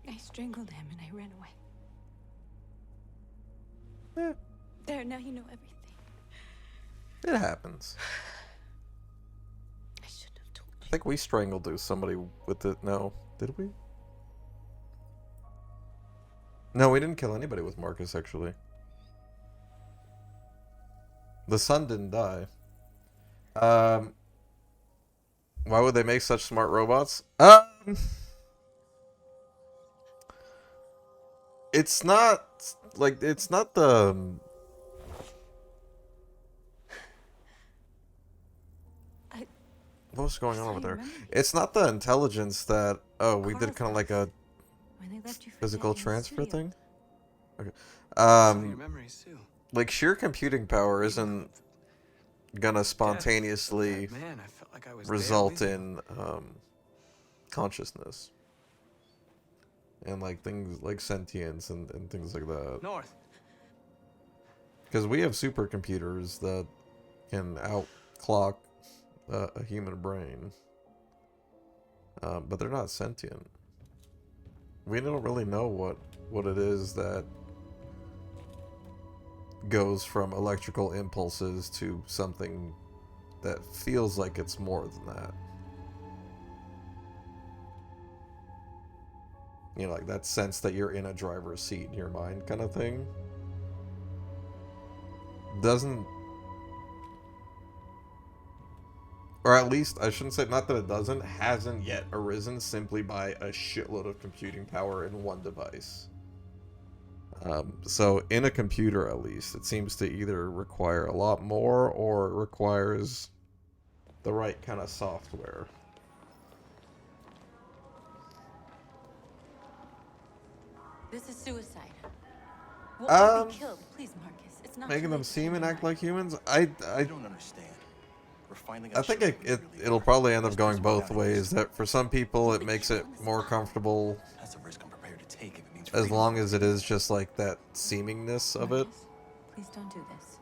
I strangled him and I ran away. Yeah. There, now you know everything. It happens. I shouldn't have told I think we strangled somebody with it. No, did we? No, we didn't kill anybody with Marcus, actually. The son didn't die. Why would they make such smart robots? It's not like it's not the what was going on over there? It's not the intelligence that we did kind of like a When they left you for physical dead in the transfer studio. thing. Okay. Some of your memories too. Like sheer computing power isn't gonna spontaneously Man, I felt like I was there result with you. in consciousness and like things like sentience and things like that. North. Because we have supercomputers that can outclock a human brain, but they're not sentient. We don't really know what it is that goes from electrical impulses to something that feels like it's more than that. You know, like that sense that you're in a driver's seat in your mind kind of thing. Doesn't, or at least I shouldn't say, not that it doesn't, hasn't yet arisen simply by a shitload of computing power in one device. So in a computer, at least, it seems to either require a lot more or it requires the right kind of software. This is suicide. We'll be killed. Please, Marcus. It's not Making too them late. seem and act like humans? I don't understand. We're finally I think it'll probably end up going both ways. That for some people it makes it more comfortable That's a risk I'm prepared to take if it means as long as it is just like that seemingness of it. Please don't do this.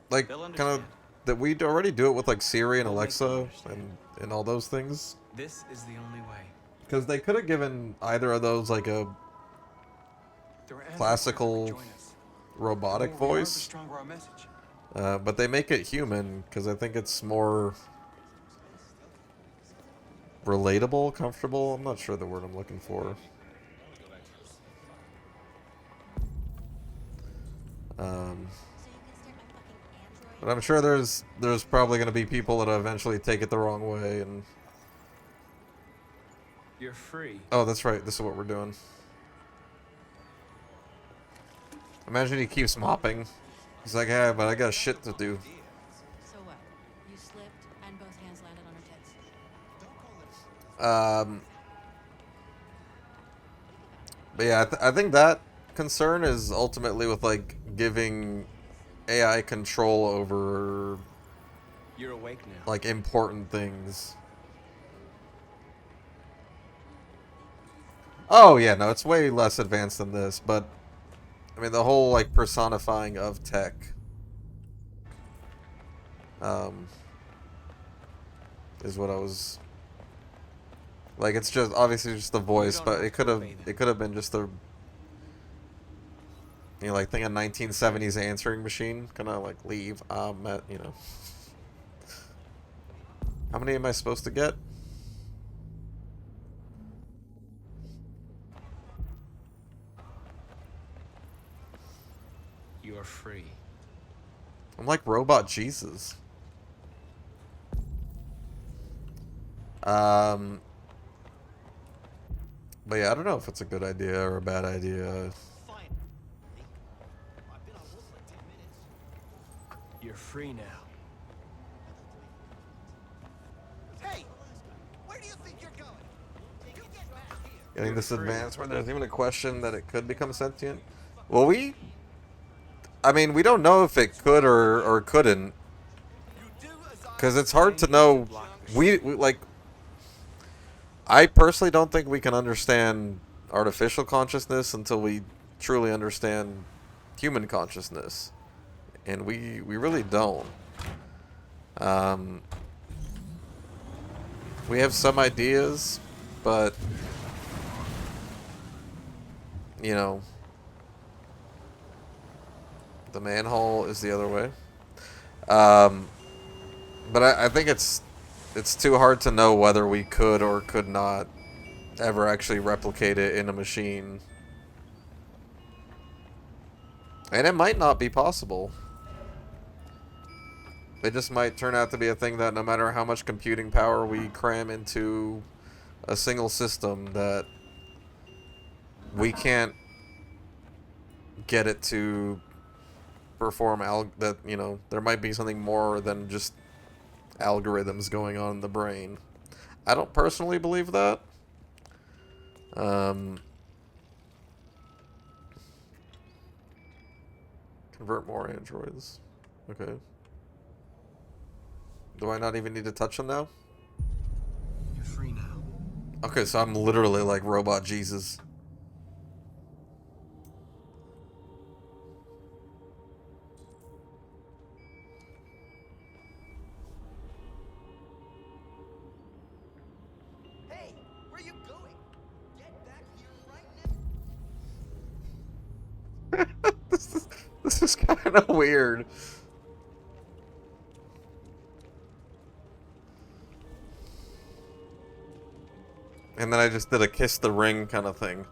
Like kind of that we already do it with like Siri and Alexa and all those things. This is the only way. Because they could have given either of those like a classical robotic voice, but they make it human because I think it's more relatable, comfortable. I'm not sure the word I'm looking for. But I'm sure there's probably going to be people that eventually take it the wrong way and. You're free. Oh, that's right. This is what we're doing. Imagine he keeps mopping. He's like, yeah, but I got shit to do. So what? You slipped and both hands landed on her tits. But yeah, I think that concern is ultimately with like giving AI control over You're awake now. like important things. Oh yeah, no, it's way less advanced than this, but I mean the whole like personifying of tech. Is what I was like. It's just obviously just the voice, but it could have been just a like think a 1970s answering machine, kind of like leave. How many am I supposed to get? You are free. I'm like Robot Jesus. But yeah, I don't know if it's a good idea or a bad idea. You're free now. Hey, where do you think you're going? You get back here. Getting this advanced where there's even a question that it could become sentient. Well, I mean, we don't know if it could or couldn't. Because it's hard to know. We like. I personally don't think we can understand artificial consciousness until we truly understand human consciousness. And we really don't. We have some ideas, but you know, the manhole is the other way. But I think it's too hard to know whether we could or could not ever actually replicate it in a machine. And it might not be possible. It just might turn out to be a thing that no matter how much computing power we cram into a single system, that we can't get it to perform there might be something more than just algorithms going on in the brain. I don't personally believe that. Convert more androids. Okay. Do I not even need to touch them now? You're free now. Okay, so I'm literally like Robot Jesus. Hey, where you going? Get back here right now. This is kind of weird. And then I just did a kiss the ring kind of thing.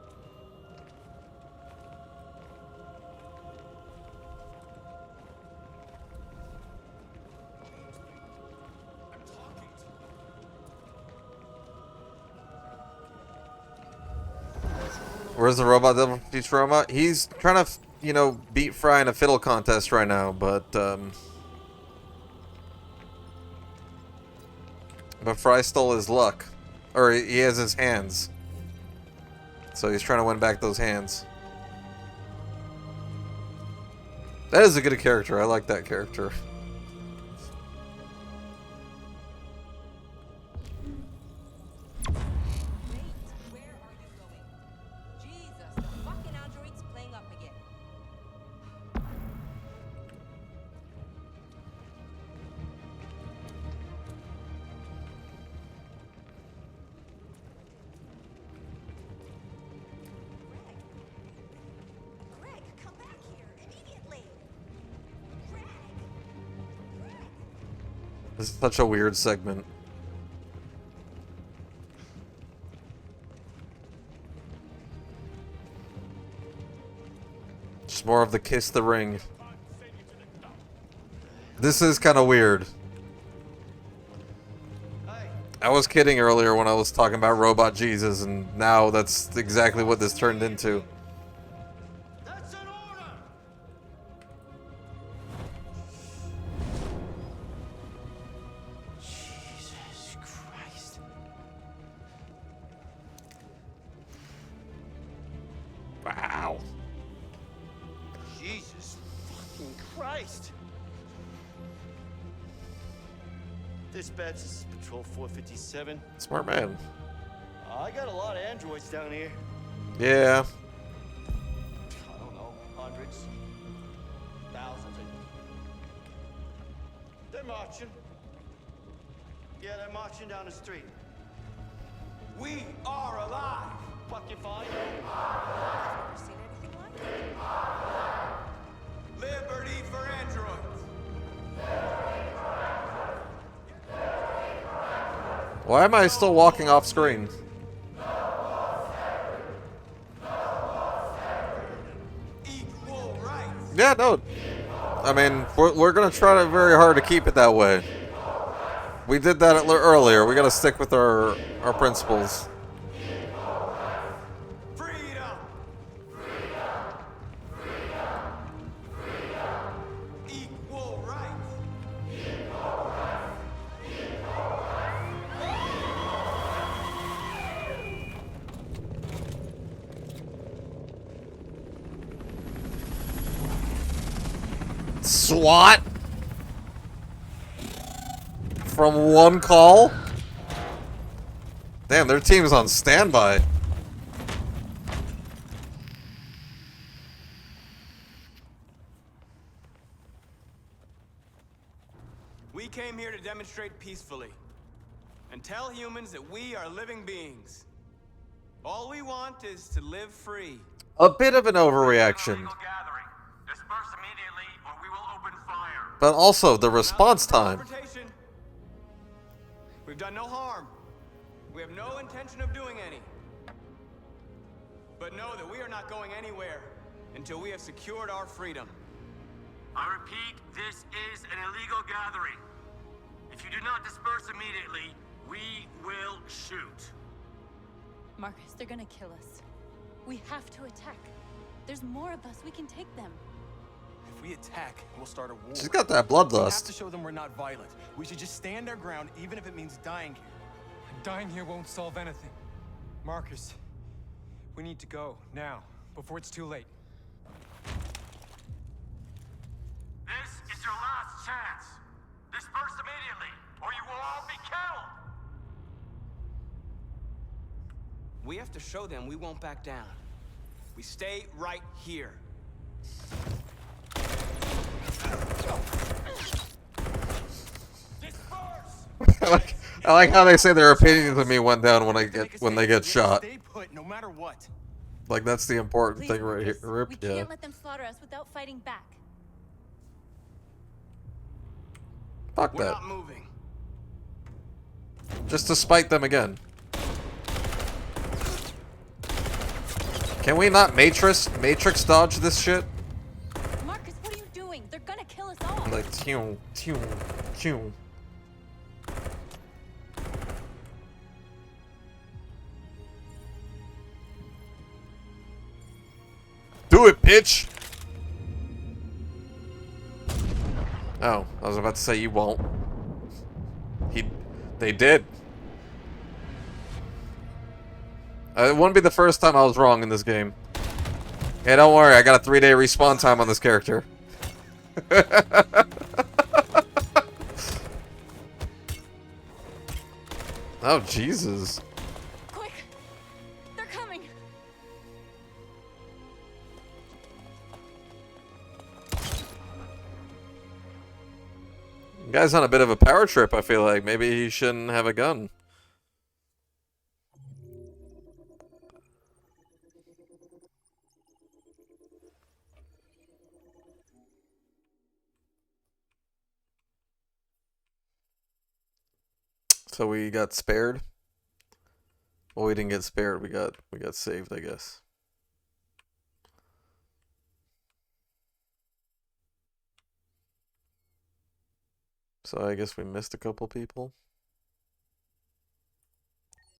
Where's the robot devil from Futurama? He's trying to, beat Fry in a fiddle contest right now, but Fry stole his luck. Or he has his hands. So he's trying to win back those hands. That is a good character. I like that character. This is such a weird segment. Just more of the kiss the ring. This is kind of weird. I was kidding earlier when I was talking about Robot Jesus, and now that's exactly what this turned into. Wow. Jesus fucking Christ. Dispatch, this is Patrol 457. Smart man. I got a lot of androids down here. Yeah. I don't know, hundreds, thousands. They're marching. Yeah, they're marching down the street. We are alive. Fucking fine. I've never seen anything like it. Liberty for androids. Why am I still walking off screen? Yeah, no. I mean, we're gonna try very hard to keep it that way. We did that earlier. We gotta stick with our principles. SWAT? From one call? Damn, their team's on standby. We came here to demonstrate peacefully and tell humans that we are living beings. All we want is to live free. A bit of an overreaction. But also the response time. We've done no harm. We have no intention of doing any. But know that we are not going anywhere until we have secured our freedom. I repeat, this is an illegal gathering. If you do not disperse immediately, we will shoot. Marcus, they're gonna kill us. We have to attack. There's more of us. We can take them. If we attack, we'll start a war. She's got that We have bloodlust. to show them we're not violent. We should just stand our ground, even if it means dying here. And dying here won't solve anything. Marcus, we need to go, now, before it's too late. This is your last chance. Disperse immediately, or you will all be killed. We have to show them we won't back down. We stay right here. I like how they say their opinions of me went down when they get shot. Stay put, no matter what. Like that's the important Please, thing right here. Marcus, Rip, we yeah. can't let them slaughter us without fighting back. Fuck We're that. not moving. Just to spite them again. Can we not Matrix dodge this shit? Marcus, what are you doing? They're gonna kill us all. Like tew, tew, tew. Do it, bitch! Oh, I was about to say you won't. They did. It wouldn't be the first time I was wrong in this game. Hey, don't worry, I got a 3-day respawn time on this character. Oh, Jesus. Quick! They're coming! The guy's on a bit of a power trip, I feel like. Maybe he shouldn't have a gun. So we got spared. Well, we didn't get spared. We got saved, I guess. So I guess we missed a couple people.